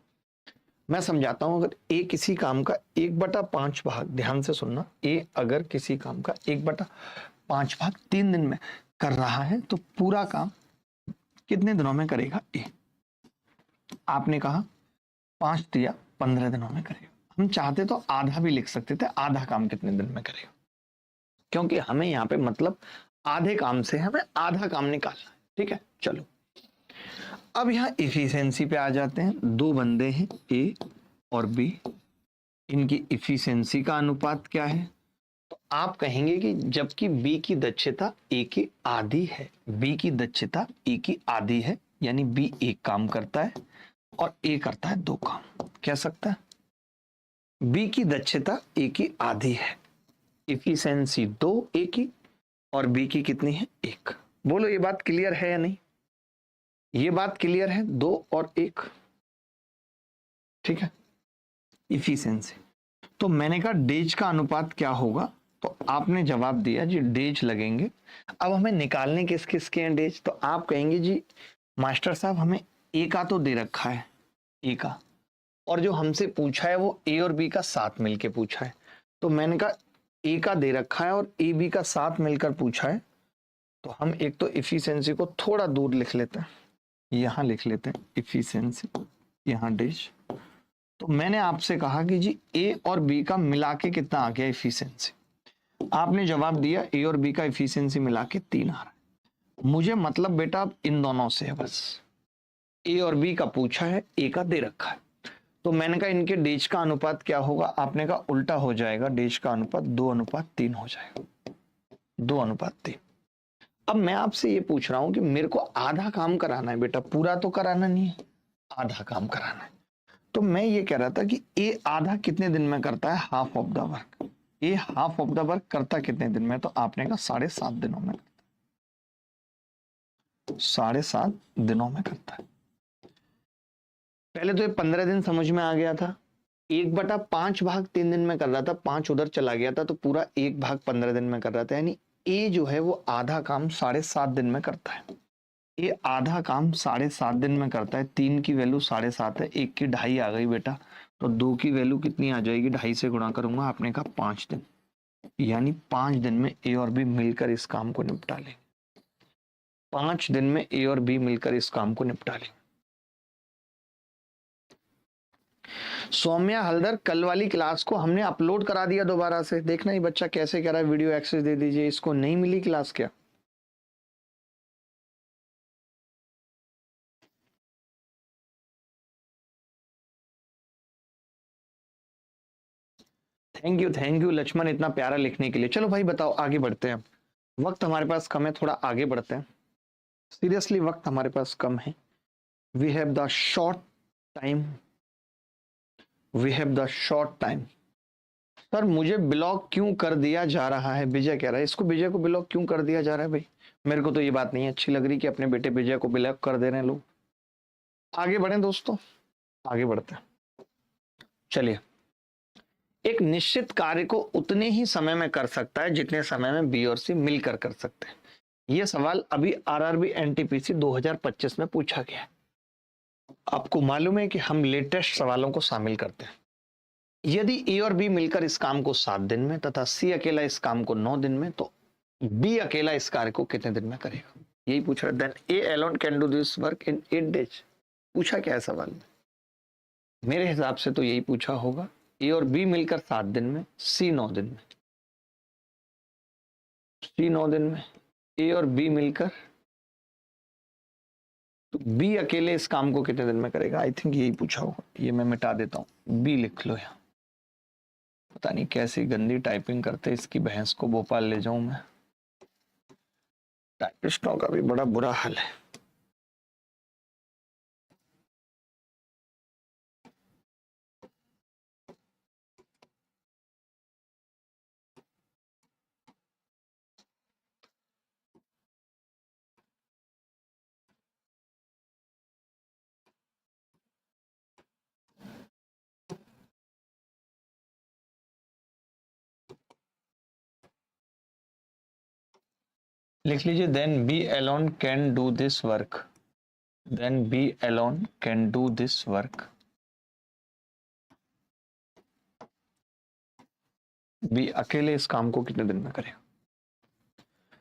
मैं समझाता हूं। अगर ए किसी काम का 1/5 भाग, ध्यान से सुनना, ए अगर किसी काम का 1/5 भाग 3 दिन में कर रहा है तो पूरा काम कितने दिनों में करेगा ए? आपने कहा 5 दिया 15 दिनों में करेगा। हम चाहते तो आधा भी लिख सकते थे, आधा काम कितने दिन में करेगा, क्योंकि हमें यहाँ पे मतलब आधे काम से हमें आधा काम निकालना है। ठीक है, चलो अब यहाँ इफिशियंसी पे आ जाते हैं। 2 बंदे हैं ए और बी, इनकी इफिशियंसी का अनुपात क्या है? तो आप कहेंगे कि जबकि बी की दक्षता ए की आधी है, बी की दक्षता ए की आधी है, यानी बी एक काम करता है और ए करता है 2 काम। कह सकता है बी की दक्षता ए की आधी है, इफिशियंसी 2 ए की और बी की कितनी है 1। बोलो ये बात क्लियर है या नहीं? ये बात क्लियर है, 2 और 1। ठीक है, इफिशियंसी। तो मैंने कहा डेज का अनुपात क्या होगा, तो आपने जवाब दिया जी डेज लगेंगे। अब हमें निकालने किस किस के हैं डेज, तो आप कहेंगे जी मास्टर साहब हमें ए का तो दे रखा है, ए का, और जो हमसे पूछा है वो ए और बी का साथ मिलके पूछा है। तो मैंने कहा ए का दे रखा है और ए बी का साथ मिलकर पूछा है, तो हम एक तो इफिशियंसी को थोड़ा दूर लिख लेते हैं, यहां लिख लेते हैं इफिशियंसी, यहां डेज। तो मैंने आपसे कहा कि जी ए और बी का मिला के कितना आ गया इफिशियंसी, आपने जवाब दिया ए और बी का इफिशियंसी मिला के 3 आ रहा है। मुझे मतलब बेटा अब इन दोनों से है बस, ए और बी का पूछा है, ए का दे रखा है। तो मैंने कहा इनके डेज का अनुपात क्या होगा, आपने कहा उल्टा हो जाएगा, डेज का अनुपात 2:3 हो जाएगा, 2:3। अब मैं आपसे ये पूछ रहा हूं कि मेरे को आधा काम कराना है बेटा, पूरा तो कराना नहीं है, आधा काम कराना है। तो मैं ये कह रहा था कि ए आधा कितने दिन में करता है, half of the work. A half of the work करता कितने दिन में, तो आपने कहा 7.5 दिनों में, 7.5 दिनों में करता है। पहले तो ये 15 दिन समझ में आ गया था, 1/5 भाग 3 दिन में कर रहा था, 5 उधर चला गया था, तो पूरा 1 भाग 15 दिन में कर रहा था। यानी ए जो है वो आधा काम 7.5 दिन में करता है। ये आधा काम 7.5 दिन में करता है। 3 की वैल्यू 7.5 है, 1 की 2.5 आ गई बेटा, तो 2 की वैल्यू कितनी आ जाएगी, 2.5 से गुणा करूंगा, आपने कहा 5 दिन। यानी 5 दिन में ए और बी मिलकर इस काम को निपटा लेंगे। 5 दिन में ए और बी मिलकर इस काम को निपटा लेंगे। सौम्या हल्दर, कल वाली क्लास को हमने अपलोड करा दिया दोबारा से, देखना ये बच्चा कैसे कह रहा है, वीडियो एक्सेस दे दीजिए। इसको नहीं मिली क्लास क्या? थैंक यू लक्ष्मण, इतना प्यारा लिखने के लिए। चलो भाई बताओ, आगे बढ़ते हैं। वक्त हमारे पास कम है, थोड़ा आगे बढ़ते हैं। सीरियसली वक्त हमारे पास कम है। We have the short time, we have the short time. Sir मुझे ब्लॉक क्यों कर दिया जा रहा है, विजय कह रहा है। इसको विजय को ब्लॉक क्यों कर दिया जा रहा है भाई? मेरे को तो ये बात नहीं अच्छी लग रही कि अपने बेटे विजय को ब्लॉक कर दे रहे हैं लोग। आगे बढ़े दोस्तों, आगे बढ़ते हैं। चलिए, एक निश्चित कार्य को उतने ही समय में कर सकता है जितने समय में बी और सी मिलकर कर सकते हैं। यह सवाल अभी आरआरबी एनटीपीसी 2025 में पूछा गया है। आपको मालूम है कि हम लेटेस्ट सवालों को शामिल करते हैं। यदि ए और बी मिलकर इस काम को 7 दिन में तथा सी अकेला इस काम को 9 दिन में, तो बी अकेला इस कार्य को कितने दिन में करेगा, यही पूछ रहा है। Then a alone can do this work in 8 days. पूछा क्या है सवाल में? मेरे हिसाब से तो यही पूछा होगा, ए और बी मिलकर 7 दिन में, सी 9 दिन में, सी 9 दिन में, ए और बी मिलकर, तो बी अकेले इस काम को कितने दिन में करेगा। आई थिंक यही पूछा होगा। ये मैं मिटा देता हूं, बी लिख लो यहां। पता नहीं कैसी गंदी टाइपिंग करते, इसकी भैंस को भोपाल ले जाऊं मैं। टाइपिस्टों का भी बड़ा बुरा हाल है। लिख लीजिए, then B alone can do this work, then B alone can do this work. B अकेले इस काम को कितने दिन में करेगा।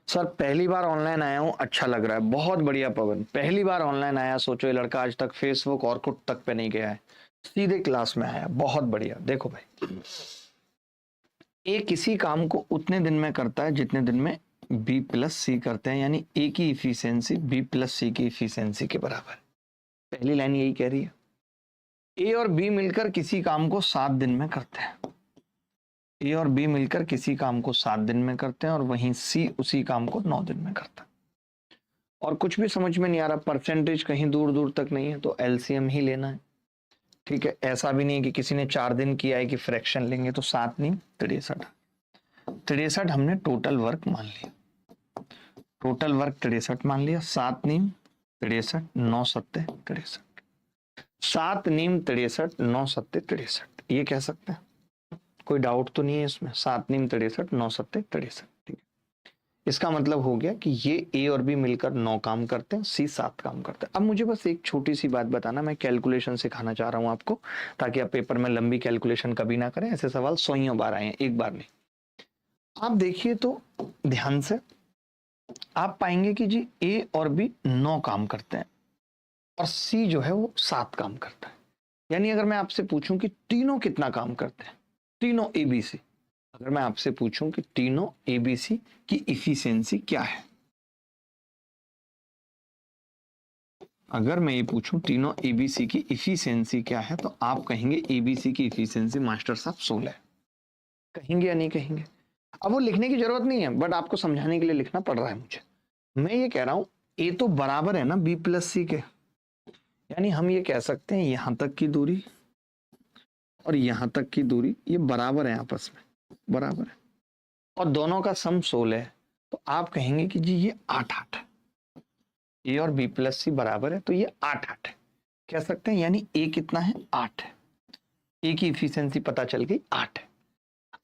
सर पहली बार ऑनलाइन आया हूं, अच्छा लग रहा है, बहुत बढ़िया पवन, पहली बार ऑनलाइन आया। सोचो ये लड़का आज तक फेसबुक और कुछ तक पे नहीं गया है, सीधे क्लास में आया, बहुत बढ़िया। देखो भाई, ए किसी काम को उतने दिन में करता है जितने दिन में बी प्लस सी करते हैं, यानी ए की इफिशियंसी बी प्लस सी की इफिशियंसी के बराबर। पहली लाइन यही कह रही है। ए और बी मिलकर किसी काम को 7 दिन में करते हैं, ए और बी मिलकर किसी काम को 7 दिन में करते हैं, और वहीं सी उसी काम को 9 दिन में करता है। और कुछ भी समझ में नहीं आ रहा, परसेंटेज कहीं दूर दूर तक नहीं है, तो एलसीएम ही लेना है। ठीक है, ऐसा भी नहीं है कि किसी ने 4 दिन किया है कि फ्रैक्शन लेंगे, तो 7 नहीं 63, 63 हमने टोटल वर्क मान लिया, टोटल वर्क 63 मान लिया। 7 नीम 63, 9 सत्ते 63, 7 नीम 63, 9 सत्ते 63, ये कह सकते हैं, कोई डाउट तो नहीं है इसमें। 7 नीम 63, 9 सत्ते 63, ठीक है। इसका मतलब हो गया कि ये ए और बी मिलकर 9 काम करते हैं, सी 7 काम करते हैं। अब मुझे बस एक छोटी सी बात बताना, मैं कैलकुलेशन सिखाना चाह रहा हूं आपको, ताकि आप पेपर में लंबी कैलकुलेशन कभी ना करें। ऐसे सवाल 100 बार आए हैं, एक बार नहीं। आप देखिए तो ध्यान से, आप पाएंगे कि जी ए और बी 9 काम करते हैं और सी जो है वो 7 काम करता है। यानी अगर मैं आपसे पूछूं कि तीनों कितना काम करते हैं, तीनों एबीसी, अगर मैं आपसे पूछूं कि तीनों एबीसी की इफिशियंसी क्या है, अगर मैं ये पूछूं तीनों एबीसी की इफिशिएंसी क्या है तो आप कहेंगे एबीसी की इफिशिएंसी मास्टर साहब 16 है। कहेंगे या नहीं कहेंगे? अब वो लिखने की जरूरत नहीं है, बट आपको समझाने के लिए लिखना पड़ रहा है मुझे। मैं ये कह रहा हूं ए तो बराबर है ना बी प्लस सी के, यानी हम ये कह सकते हैं यहां तक की दूरी और यहां तक की दूरी ये बराबर है, आपस में बराबर है, और दोनों का सम 16 है। तो आप कहेंगे कि जी ये 8 है, ए और बी प्लस सी बराबर है तो ये 8 है, कह सकते हैं। यानी ए कितना है? 8 है। ए की इफिशिएंसी पता चल गई 8 है।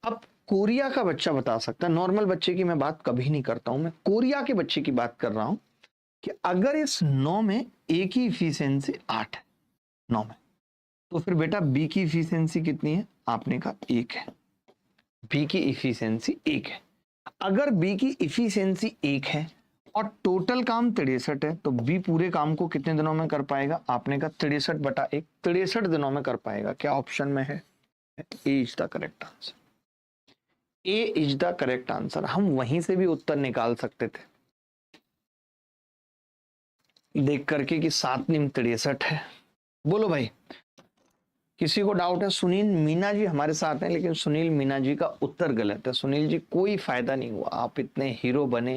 अब कोरिया का बच्चा बता सकता है, नॉर्मल बच्चे की मैं बात कभी नहीं करता हूं, मैं कोरिया के बच्चे की बात कर रहा हूं कि अगर इस 9 में ए की इफिशिएंसी 8 है 9 में, तो फिर बेटा बी की इफिशिएंसी कितनी है? आपने कहा 1 है। बी की इफिशिएंसी 1 है। अगर बी की इफिशिएंसी 1 है और टोटल काम 63 है तो बी पूरे काम को कितने दिनों में कर पाएगा? आपने कहा 63/1, 63 दिनों में कर पाएगा। क्या ऑप्शन में है? A is the correct answer. A is the correct answer. हम वहीं से भी उत्तर निकाल सकते थे देख करके कि 7 × 63 है। बोलो भाई, किसी को डाउट है? सुनील मीना जी हमारे साथ हैं, लेकिन सुनील मीना जी का उत्तर गलत है। सुनील जी कोई फायदा नहीं हुआ, आप इतने हीरो बने,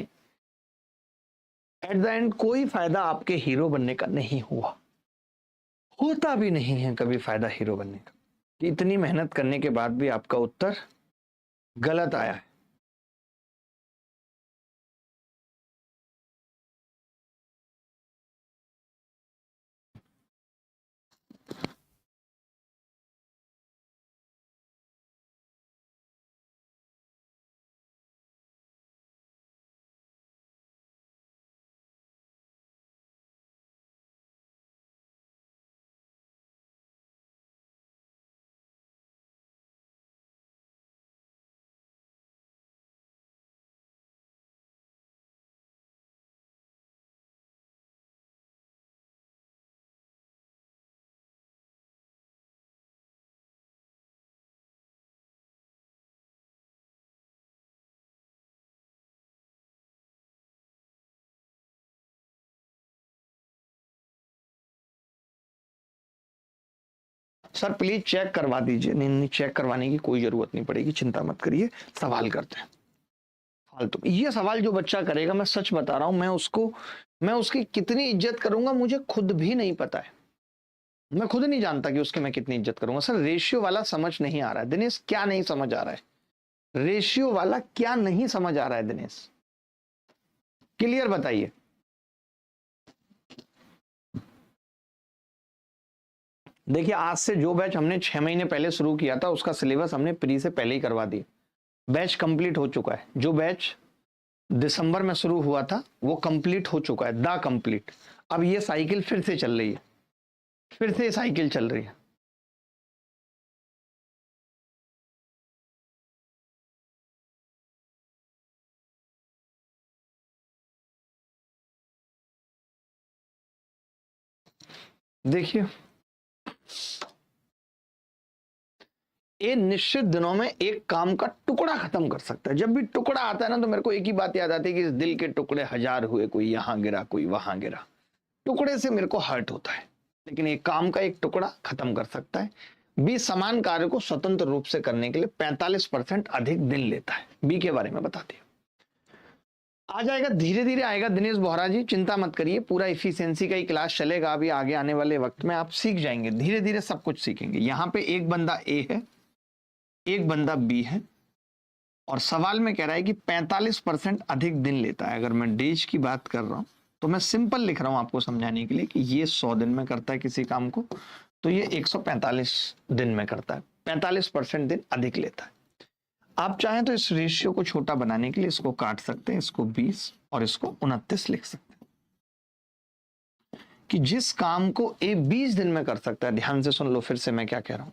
एट द एंड कोई फायदा आपके हीरो बनने का नहीं हुआ, होता भी नहीं है कभी फायदा हीरो बनने का, कि इतनी मेहनत करने के बाद भी आपका उत्तर गलत आया है। सर प्लीज चेक करवा दीजिए। नहीं नहीं, चेक करवाने की कोई जरूरत नहीं पड़ेगी, चिंता मत करिए। सवाल करते हैं फालतू। ये सवाल जो बच्चा करेगा, मैं सच बता रहा हूं, मैं उसकी कितनी इज्जत करूंगा मुझे खुद भी नहीं पता है। मैं खुद नहीं जानता कि उसकी मैं कितनी इज्जत करूंगा। सर रेशियो वाला समझ नहीं आ रहा है। दिनेश क्या नहीं समझ आ रहा है? रेशियो वाला क्या नहीं समझ आ रहा है दिनेश? क्लियर बताइए। देखिए, आज से जो बैच हमने 6 महीने पहले शुरू किया था उसका सिलेबस हमने प्री से पहले ही करवा दिया। बैच कंप्लीट हो चुका है। जो बैच दिसंबर में शुरू हुआ था वो कंप्लीट हो चुका है, द कंप्लीट। अब ये साइकिल फिर से चल रही है, फिर से साइकिल चल रही है। देखिए, ये निश्चित दिनों में एक काम का टुकड़ा खत्म कर सकता है। जब भी टुकड़ा आता है ना, तो मेरे को एक ही बात याद आती है कि इस दिल के टुकड़े 1000 हुए, कोई यहां गिरा कोई वहां गिरा। टुकड़े से मेरे को हर्ट होता है, लेकिन एक काम का एक टुकड़ा खत्म कर सकता है। बी समान कार्य को स्वतंत्र रूप से करने के लिए 45% अधिक दिन लेता है। बी के बारे में बता दिया। आ जाएगा, धीरे धीरे आएगा दिनेश बोहरा जी, चिंता मत करिए। पूरा इफिशियंसी का ही क्लास चलेगा अभी आगे आने वाले वक्त में। आप सीख जाएंगे, धीरे धीरे सब कुछ सीखेंगे। यहाँ पे एक बंदा ए है, एक बंदा बी है, और सवाल में कह रहा है कि 45% अधिक दिन लेता है। अगर मैं डेज की बात कर रहा हूं तो मैं सिंपल लिख रहा हूं आपको समझाने के लिए कि ये 100 दिन में करता है किसी काम को, तो ये 145 दिन में करता है। 45% दिन अधिक लेता है। आप चाहें तो इस रेशियो को छोटा बनाने के लिए इसको काट सकते हैं, इसको 20 और इसको 29 लिख सकते हैं कि जिस काम को ए 20 दिन में कर सकता है। ध्यान से सुन लो फिर से मैं क्या कह रहा हूं।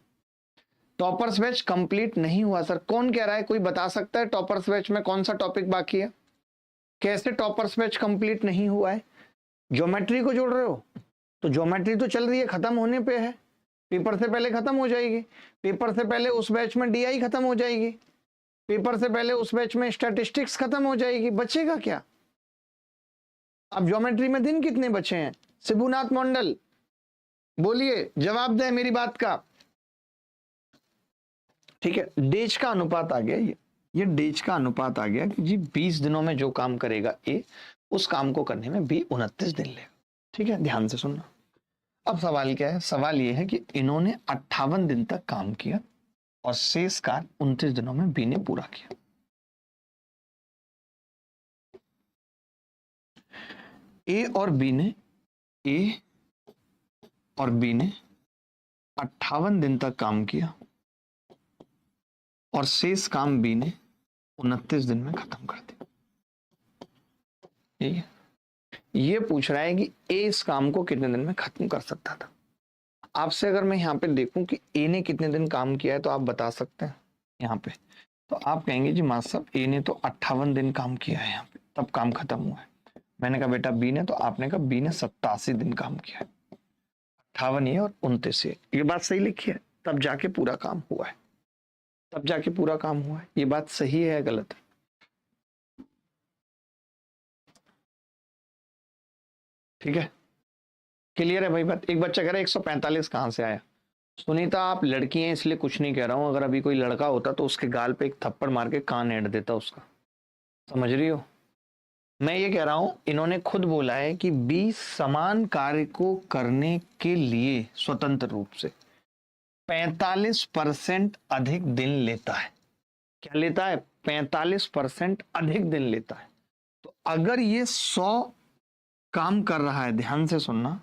टॉपर्स बैच कंप्लीट नहीं हुआ सर, कौन कह रहा है? कोई बता सकता है टॉपर्स बैच में कौन सा टॉपिक बाकी है? कैसे टॉपर्स बैच कंप्लीट नहीं हुआ है? ज्योमेट्री को जोड़ रहे हो तो ज्योमेट्री तो चल रही है, खत्म होने पे है, पेपर से पहले खत्म हो जाएगी। पेपर से पहले उस बैच में डीआई खत्म हो जाएगी, पेपर से पहले उस बैच में स्टैटिस्टिक्स खत्म हो जाएगी। बचेगा क्या? अब ज्योमेट्री में दिन कितने बचे हैं? शिबुनाथ मंडल बोलिए, जवाब दें मेरी बात का। ठीक है, डेज का अनुपात आ गया ये डेज का अनुपात आ गया कि जी 20 दिनों में जो काम करेगा ए, उस काम को करने में बी 29 दिन लेगा। ठीक है, ध्यान से सुनना। अब सवाल क्या है? सवाल ये है कि इन्होंने 58 दिन तक काम किया और शेष कार्य 29 दिनों में बी ने पूरा किया। ए और बी ने 58 दिन तक काम किया और शेष काम बी ने 29 दिन में खत्म कर दिया। ठीक है, ये पूछ रहा है कि ए इस काम को कितने दिन में खत्म कर सकता था। आपसे अगर मैं यहाँ पे देखूं कि ए ने कितने दिन काम किया है तो आप बता सकते हैं यहाँ पे, तो आप कहेंगे जी मास्टर साहब ए ने तो 58 दिन काम किया है यहाँ पे, तब काम खत्म हुआ है। मैंने कहा बेटा बी ने, तो आपने कहा बी ने 87 दिन काम किया है। 58 ये और 29 ये बात सही लिखी है, तब जाके पूरा काम हुआ है, तब जाके पूरा काम हुआ है। ये बात सही है या गलत है? ठीक है, क्लियर है भाई बात? एक बच्चा कह रहा है 145 कहां से आया? सुनीता आप लड़की हैं इसलिए कुछ नहीं कह रहा हूं, अगर अभी कोई लड़का होता तो उसके गाल पे एक थप्पड़ मार के कान ऐड देता उसका, समझ रही हो? मैं ये कह रहा हूं, इन्होंने खुद बोला है कि 20 समान कार्य को करने के लिए स्वतंत्र रूप से 45% अधिक दिन लेता है। क्या लेता है? 45% अधिक दिन लेता है। तो अगर ये 100 काम कर रहा है, ध्यान से सुनना,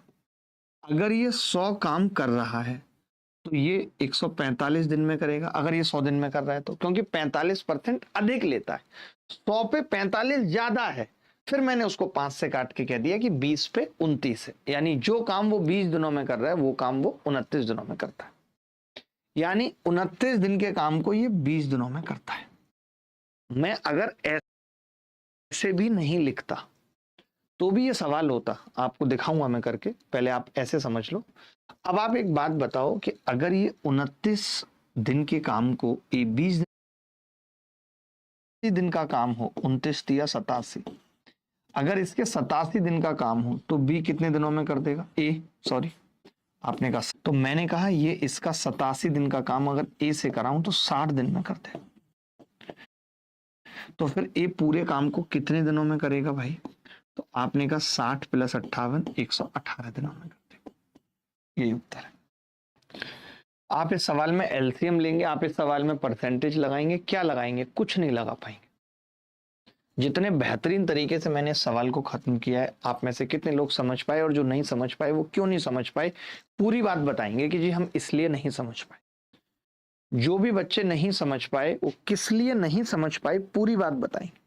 अगर ये 100 काम कर रहा है तो ये 145 दिन में करेगा। अगर ये 100 दिन में कर रहा है तो, क्योंकि 45% अधिक लेता है, 100 पे 45 ज्यादा है, फिर मैंने उसको 5 से काट के कह दिया कि 20 पे 29 है। यानी जो काम वो 20 दिनों में कर रहा है वो काम वो 29 दिनों में करता है। यानी 29 दिन के काम को ये 20 दिनों में करता है। मैं अगर ऐसे भी नहीं लिखता तो भी ये सवाल होता, आपको दिखाऊंगा मैं करके, पहले आप ऐसे समझ लो। अब आप एक बात बताओ कि अगर ये 29 दिन के काम को 20 दिन का काम हो, 29 या 87, अगर इसके 87 दिन का काम हो तो बी कितने दिनों में कर देगा? सॉरी आपने कहा, तो मैंने कहा ये इसका 87 दिन का काम अगर ए से कराऊं तो 60 दिन में कर दे। तो फिर ए पूरे काम को कितने दिनों में करेगा भाई? तो आपने कहा 60 + 58 118 दिनों में कर देगा। यही उत्तर है। आप इस सवाल में एलसीएम लेंगे, आप इस सवाल में परसेंटेज लगाएंगे, क्या लगाएंगे? कुछ नहीं लगा पाएंगे। जितने बेहतरीन तरीके से मैंने इस सवाल को खत्म किया है, आप में से कितने लोग समझ पाए, और जो नहीं समझ पाए वो क्यों नहीं समझ पाए, पूरी बात बताएंगे कि जी हम इसलिए नहीं समझ पाए। जो भी बच्चे नहीं समझ पाए वो किस लिए नहीं समझ पाए, पूरी बात बताएंगे।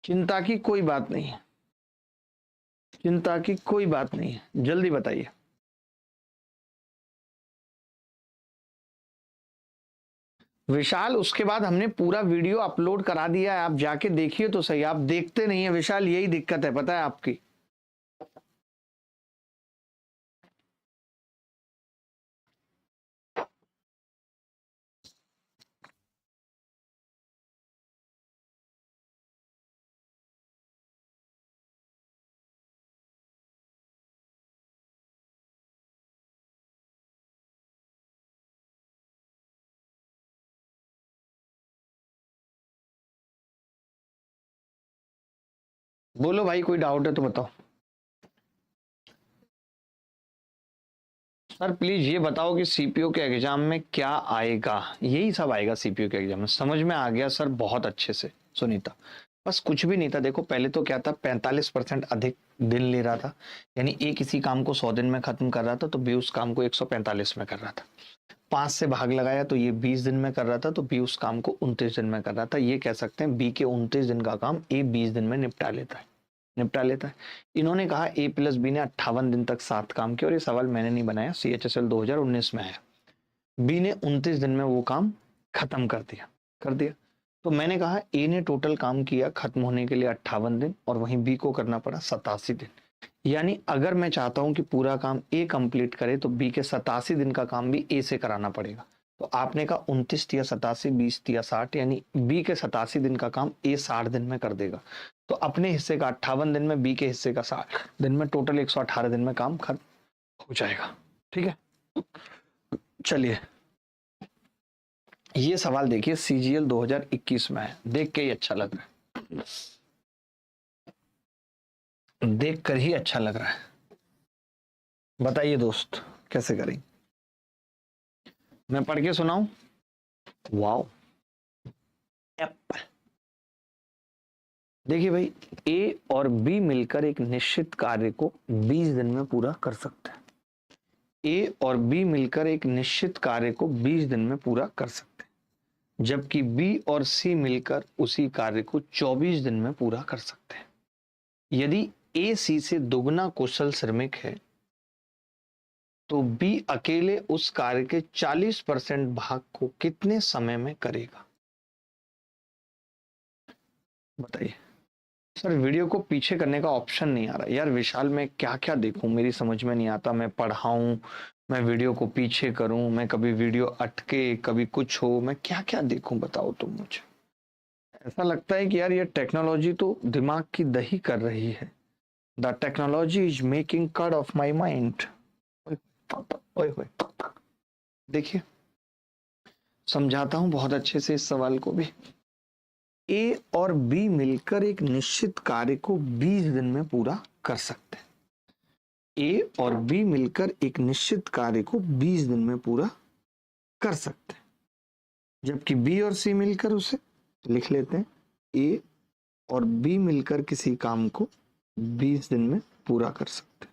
चिंता की कोई बात नहीं है, चिंता की कोई बात नहीं है, जल्दी बताइए। विशाल, उसके बाद हमने पूरा वीडियो अपलोड करा दिया है, आप जाके देखिए तो सही। आप देखते नहीं है विशाल, यही दिक्कत है, पता है आपकी। बोलो भाई, कोई डाउट है तो बताओ। सर प्लीज ये बताओ कि सीपीयू के एग्जाम में क्या आएगा? यही सब आएगा सीपीयू के एग्जाम में। समझ में आ गया सर, बहुत अच्छे से सुनीता। बस कुछ भी नहीं था। देखो पहले तो क्या था, 45% अधिक दिन ले रहा था, यानी ए किसी काम को 100 दिन में खत्म कर रहा था तो बी उस काम को 145 में कर रहा था। 5 से भाग लगाया तो ये 20 दिन में कर रहा था, तो बी उस काम को 29 दिन में कर रहा था। ये कह सकते हैं बी के 29 दिन का काम ए 20 दिन में निपटा लेता है। इन्होंने कहा ए प्लस बी ने 58 दिन तक साथ काम किया, और ये सवाल मैंने नहीं बनाया, CHSL 2019 में आया। बी ने 29 दिन में वो काम खत्म कर दिया। तो मैंने कहा ए ने टोटल काम किया खत्म होने के लिए 58 दिन, और वहीं बी को करना पड़ा 87 दिन। यानी अगर मैं चाहता हूं कि पूरा काम ए कंप्लीट करे तो बी के 87 दिन का काम भी ए से कराना पड़ेगा। तो आपने कहा 29 या 87, 20 या 60, यानी बी के 87 दिन का काम ए 60 दिन में कर देगा। तो अपने हिस्से का 58 दिन में, बी के हिस्से का 60 दिन में, टोटल 118 दिन में काम खत्म हो जाएगा। ठीक है, चलिए ये सवाल देखिए, सीजीएल 2021 में है, देख के ही अच्छा लग रहा है, देख कर ही अच्छा लग रहा है। बताइए दोस्त कैसे करेंगे, मैं पढ़ के सुनाऊं? वाओ, देखिए भाई, ए और बी मिलकर एक निश्चित कार्य को 20 दिन में पूरा कर सकते हैं। ए और बी मिलकर एक निश्चित कार्य को 20 दिन में पूरा कर सकते हैं, जबकि बी और सी मिलकर उसी कार्य को 24 दिन में पूरा कर सकते हैं। यदि ए सी से दोगुना कुशल श्रमिक है तो बी अकेले उस कार्य के 40% भाग को कितने समय में करेगा? बताइए सर, वीडियो को पीछे करने का ऑप्शन नहीं आ रहा यार। विशाल, मैं क्या क्या देखूं, मेरी समझ में नहीं आता। मैं पढ़ाऊं, मैं वीडियो को पीछे करूं, मैं कभी वीडियो अटके, कभी कुछ हो, मैं क्या क्या देखूं बताओ तुम मुझे। ऐसा लगता है कि यार ये टेक्नोलॉजी तो दिमाग की दही कर रही है। The technology is making cut of my mind. ओए होए, देखिए समझाता हूं बहुत अच्छे से इस सवाल को भी। ए और बी मिलकर एक निश्चित कार्य को 20 दिन में पूरा कर सकते हैं। ए और बी मिलकर एक निश्चित कार्य को 20 दिन में पूरा कर सकते हैं, जबकि बी और सी मिलकर उसे, लिख लेते हैं, ए और बी मिलकर किसी काम को 20 दिन में पूरा कर सकते हैं,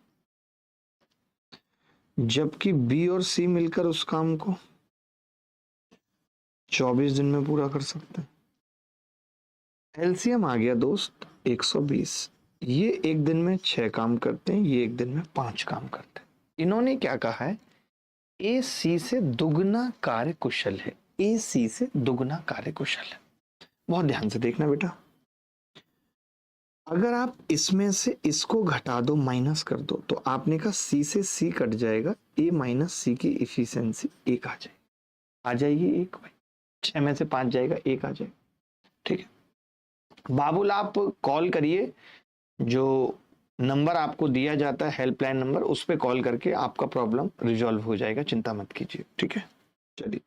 जबकि बी और सी मिलकर उस काम को 24 दिन में पूरा कर सकते हैं। एलसीएम आ गया दोस्त 120। ये एक दिन में 6 काम करते हैं, ये एक दिन में 5 काम करते हैं। इन्होंने क्या कहा है? ए सी से दुगना कार्य कुशल है। ए सी से दुगना कार्य कुशल है। बहुत ध्यान से देखना बेटा, अगर आप इसमें से इसको घटा दो, माइनस कर दो, तो आपने कहा सी से सी कट जाएगा, ए माइनस सी की इफिशियंसी 1 आ जाएगी। आ जाएगी 1 भाई, 6 में से 5 जाएगा, 1 आ जाएगा। ठीक है बाबुल, आप कॉल करिए, जो नंबर आपको दिया जाता है हेल्पलाइन नंबर, उस पर कॉल करके आपका प्रॉब्लम रिजॉल्व हो जाएगा, चिंता मत कीजिए। ठीक है, चलिए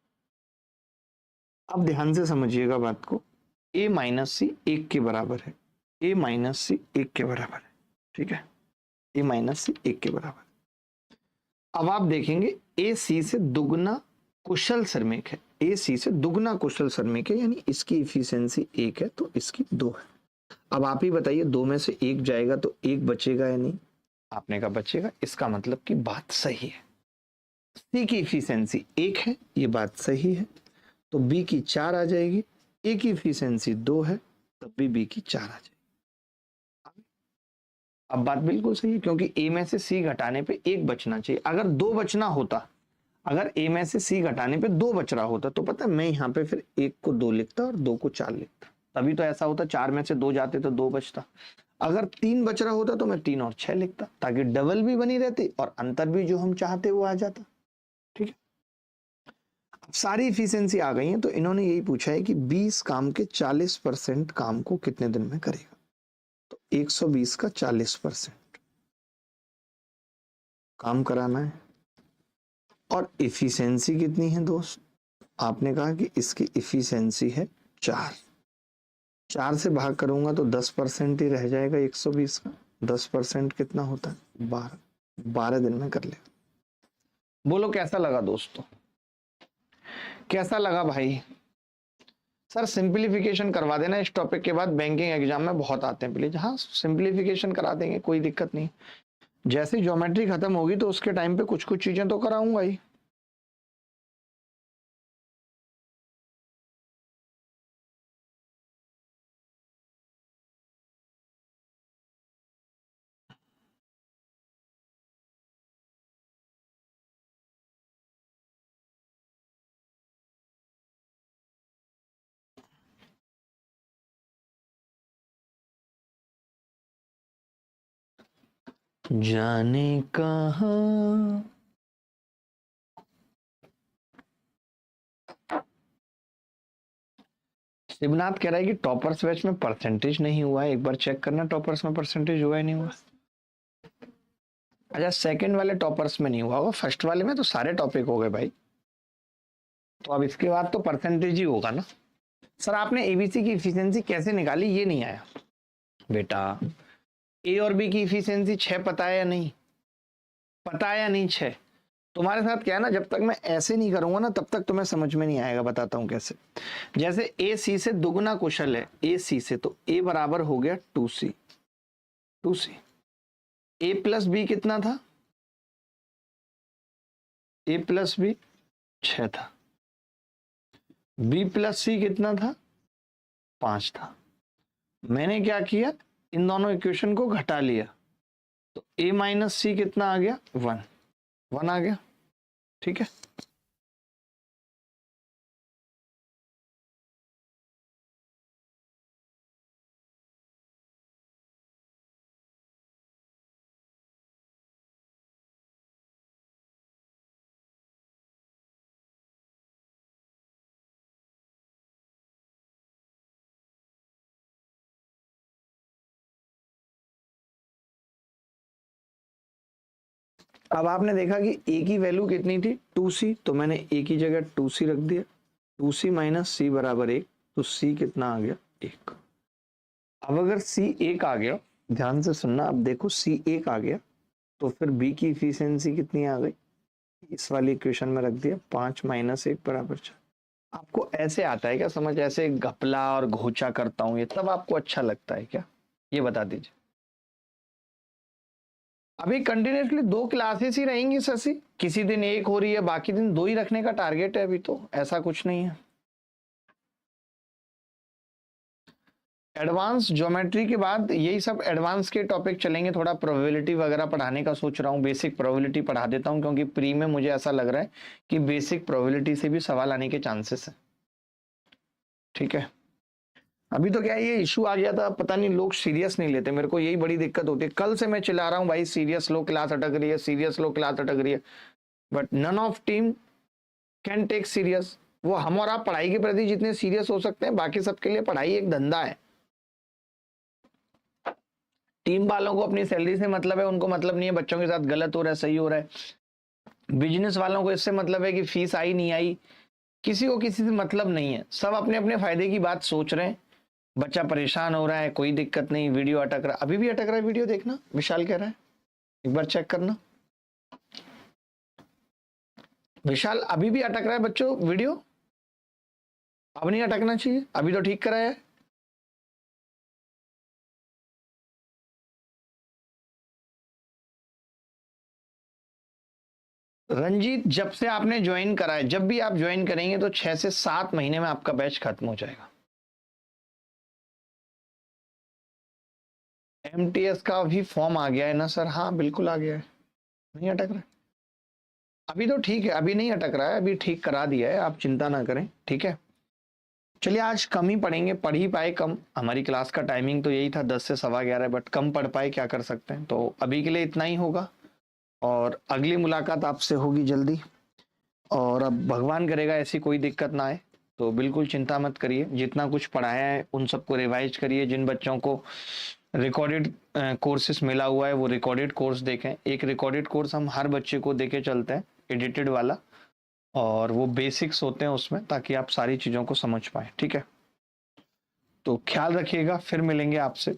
अब ध्यान से समझिएगा बात को। ए माइनस सी 1 के बराबर है, ए माइनस सी 1 के बराबर है। ठीक है, ए माइनस सी 1 के बराबर। अब आप देखेंगे ए सी से दुगना कुशल श्रमिक है, ए सी से दुगना कुशल श्रमिक है, यानी इसकी इफिशियंसी 1 है तो इसकी 2 है। अब आप ही बताइए, 2 में से 1 जाएगा तो 1 बचेगा या नहीं? आपने कहा बचेगा, इसका मतलब कि बात सही है। सी की इफिशियंसी 1 है, ये बात सही है, तो बी की 4 आ जाएगी। ए की इफिशियंसी 2 है, तब भी बी की 4 आ जाएगी। अब बात बिल्कुल सही है, क्योंकि ए में से सी घटाने पे 1 बचना चाहिए। अगर 2 बचना होता, अगर ए में से सी घटाने पे 2 बच रहा होता, तो पता है मैं यहाँ पे फिर 1 को 2 लिखता और 2 को 4 लिखता, तभी तो ऐसा होता। 4 में से 2 जाते तो 2 बचता। अगर 3 बच रहा होता तो मैं 3 और 6 लिखता, ताकि डबल भी बनी रहती और अंतर भी जो हम चाहते वो आ जाता। ठीक है, अब सारी इफिशियंसी आ गई है, तो इन्होंने यही पूछा है कि 20 काम के 40% काम को कितने दिन में करेगा। तो 120 का 40% काम कराना है, और इफिशियंसी कितनी है दोस्त? आपने कहा कि इसकी इफिशियंसी है 4। 4 से भाग करूंगा तो 10% ही रह जाएगा 120 का। 10% कितना होता है? 12 दिन में कर ले। बोलो कैसा लगा दोस्तों, कैसा लगा भाई? सर सिंप्लीफिकेशन करवा देना इस टॉपिक के बाद, बैंकिंग एग्जाम में बहुत आते हैं प्लीज। हाँ सिंप्लीफिकेशन करा देंगे, कोई दिक्कत नहीं। जैसे ज्योमेट्री खत्म होगी तो उसके टाइम पे कुछ कुछ चीजें तो कराऊंगा ही। जाने कहां शिवनाथ कह रहा है कि टॉपर्स बैच में परसेंटेज नहीं हुआ है, एक बार चेक करना टॉपर्स में परसेंटेज हुआ है नहीं हुआ। अच्छा, सेकंड वाले टॉपर्स में नहीं हुआ होगा, फर्स्ट वाले में तो सारे टॉपिक हो गए भाई, तो अब इसके बाद तो परसेंटेज ही होगा ना। सर आपने एबीसी की इफिशिएंसी कैसे निकाली, ये नहीं आया बेटा। ए और बी की इफिशिएंसी 6 पता है या नहीं, पता है या नहीं 6। तुम्हारे साथ क्या है ना, जब तक मैं ऐसे नहीं करूंगा ना तब तक तुम्हें समझ में नहीं आएगा। बताता हूं कैसे। जैसे ए सी से दुगना कुशल है, ए सी से, तो ए बराबर हो गया 2c। 2c ए प्लस बी कितना था, ए प्लस बी 6 था, बी प्लस सी कितना था 5 था। मैंने क्या किया, इन दोनों इक्वेशन को घटा लिया, तो a माइनस सी कितना आ गया 1 आ गया। ठीक है, अब आपने देखा कि a की वैल्यू कितनी थी 2c, तो मैंने a की जगह 2c रख दिया। 2c माइनस सी बराबर 1, तो c कितना आ गया 1। अब अगर c 1 आ गया, ध्यान से सुनना, अब देखो c 1 आ गया, तो फिर b की इफिशिएंसी कितनी आ गई, इस वाली इक्वेशन में रख दिया, 5 माइनस 1 बराबर 4। आपको ऐसे आता है क्या समझ, ऐसे घपला और घोचा करता हूं ये तब आपको अच्छा लगता है क्या, ये बता दीजिए। अभी कंटिन्यूसली 2 क्लासेस ही रहेंगी शशि, किसी दिन 1 हो रही है, बाकी दिन 2 ही रखने का टारगेट है अभी, तो ऐसा कुछ नहीं है। एडवांस ज्योमेट्री के बाद यही सब एडवांस के टॉपिक चलेंगे। थोड़ा प्रोबेबिलिटी वगैरह पढ़ाने का सोच रहा हूँ, बेसिक प्रोबेबिलिटी पढ़ा देता हूँ, क्योंकि प्री में मुझे ऐसा लग रहा है कि बेसिक प्रोबेबिलिटी से भी सवाल आने के चांसेस है। ठीक है, अभी तो क्या ये इशू आ गया था, पता नहीं लोग सीरियस नहीं लेते, मेरे को यही बड़ी दिक्कत होती है। कल से मैं चिल्ला रहा हूँ भाई सीरियस लो, क्लास अटक रही है, सीरियस लो, क्लास अटक रही है, but none of team can take serious. वो हम और आप पढ़ाई के प्रति जितने सीरियस हो सकते हैं, बाकी सबके लिए पढ़ाई एक धंधा है। टीम वालों को अपनी सैलरी से मतलब है, उनको मतलब नहीं है बच्चों के साथ गलत हो रहा है सही हो रहा है। बिजनेस वालों को इससे मतलब है कि फीस आई नहीं आई, किसी को किसी से मतलब नहीं है, सब अपने अपने फायदे की बात सोच रहे हैं। बच्चा परेशान हो रहा है, कोई दिक्कत नहीं, वीडियो अटक रहा है, अभी भी अटक रहा है वीडियो, देखना विशाल कह रहा है, एक बार चेक करना। विशाल अभी भी अटक रहा है बच्चों वीडियो, अब नहीं अटकना चाहिए, अभी तो ठीक कराया है। रंजीत, जब से आपने ज्वाइन करा है, जब भी आप ज्वाइन करेंगे तो 6 से 7 महीने में आपका बैच खत्म हो जाएगा। एमटीएस का भी फॉर्म आ गया है ना सर? हाँ बिल्कुल आ गया है, नहीं अटक रहा है अभी तो ठीक है, अभी नहीं अटक रहा है, अभी ठीक करा दिया है, आप चिंता ना करें। ठीक है, चलिए आज कम ही पढ़ेंगे, पढ़ ही पाए कम, हमारी क्लास का टाइमिंग तो यही था 10 से 11:15, बट कम पढ़ पाए, क्या कर सकते हैं। तो अभी के लिए इतना ही होगा, और अगली मुलाकात आपसे होगी जल्दी। और अब भगवान करेगा ऐसी कोई दिक्कत ना आए, तो बिल्कुल चिंता मत करिए, जितना कुछ पढ़ाया है उन सबको रिवाइज करिए। जिन बच्चों को रिकॉर्डेड कोर्सेस मिला हुआ है वो रिकॉर्डेड कोर्स देखें। एक रिकॉर्डेड कोर्स हम हर बच्चे को देके चलते हैं, एडिटेड वाला, और वो बेसिक्स होते हैं उसमें, ताकि आप सारी चीज़ों को समझ पाए। ठीक है, तो ख्याल रखिएगा, फिर मिलेंगे आपसे।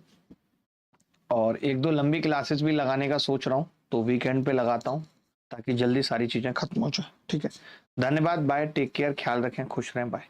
और 1-2 लंबी क्लासेस भी लगाने का सोच रहा हूँ, तो वीकेंड पे लगाता हूँ ताकि जल्दी सारी चीज़ें खत्म हो जाए। ठीक है, धन्यवाद, बाय, टेक केयर, ख्याल रखें, खुश रहें, बाय।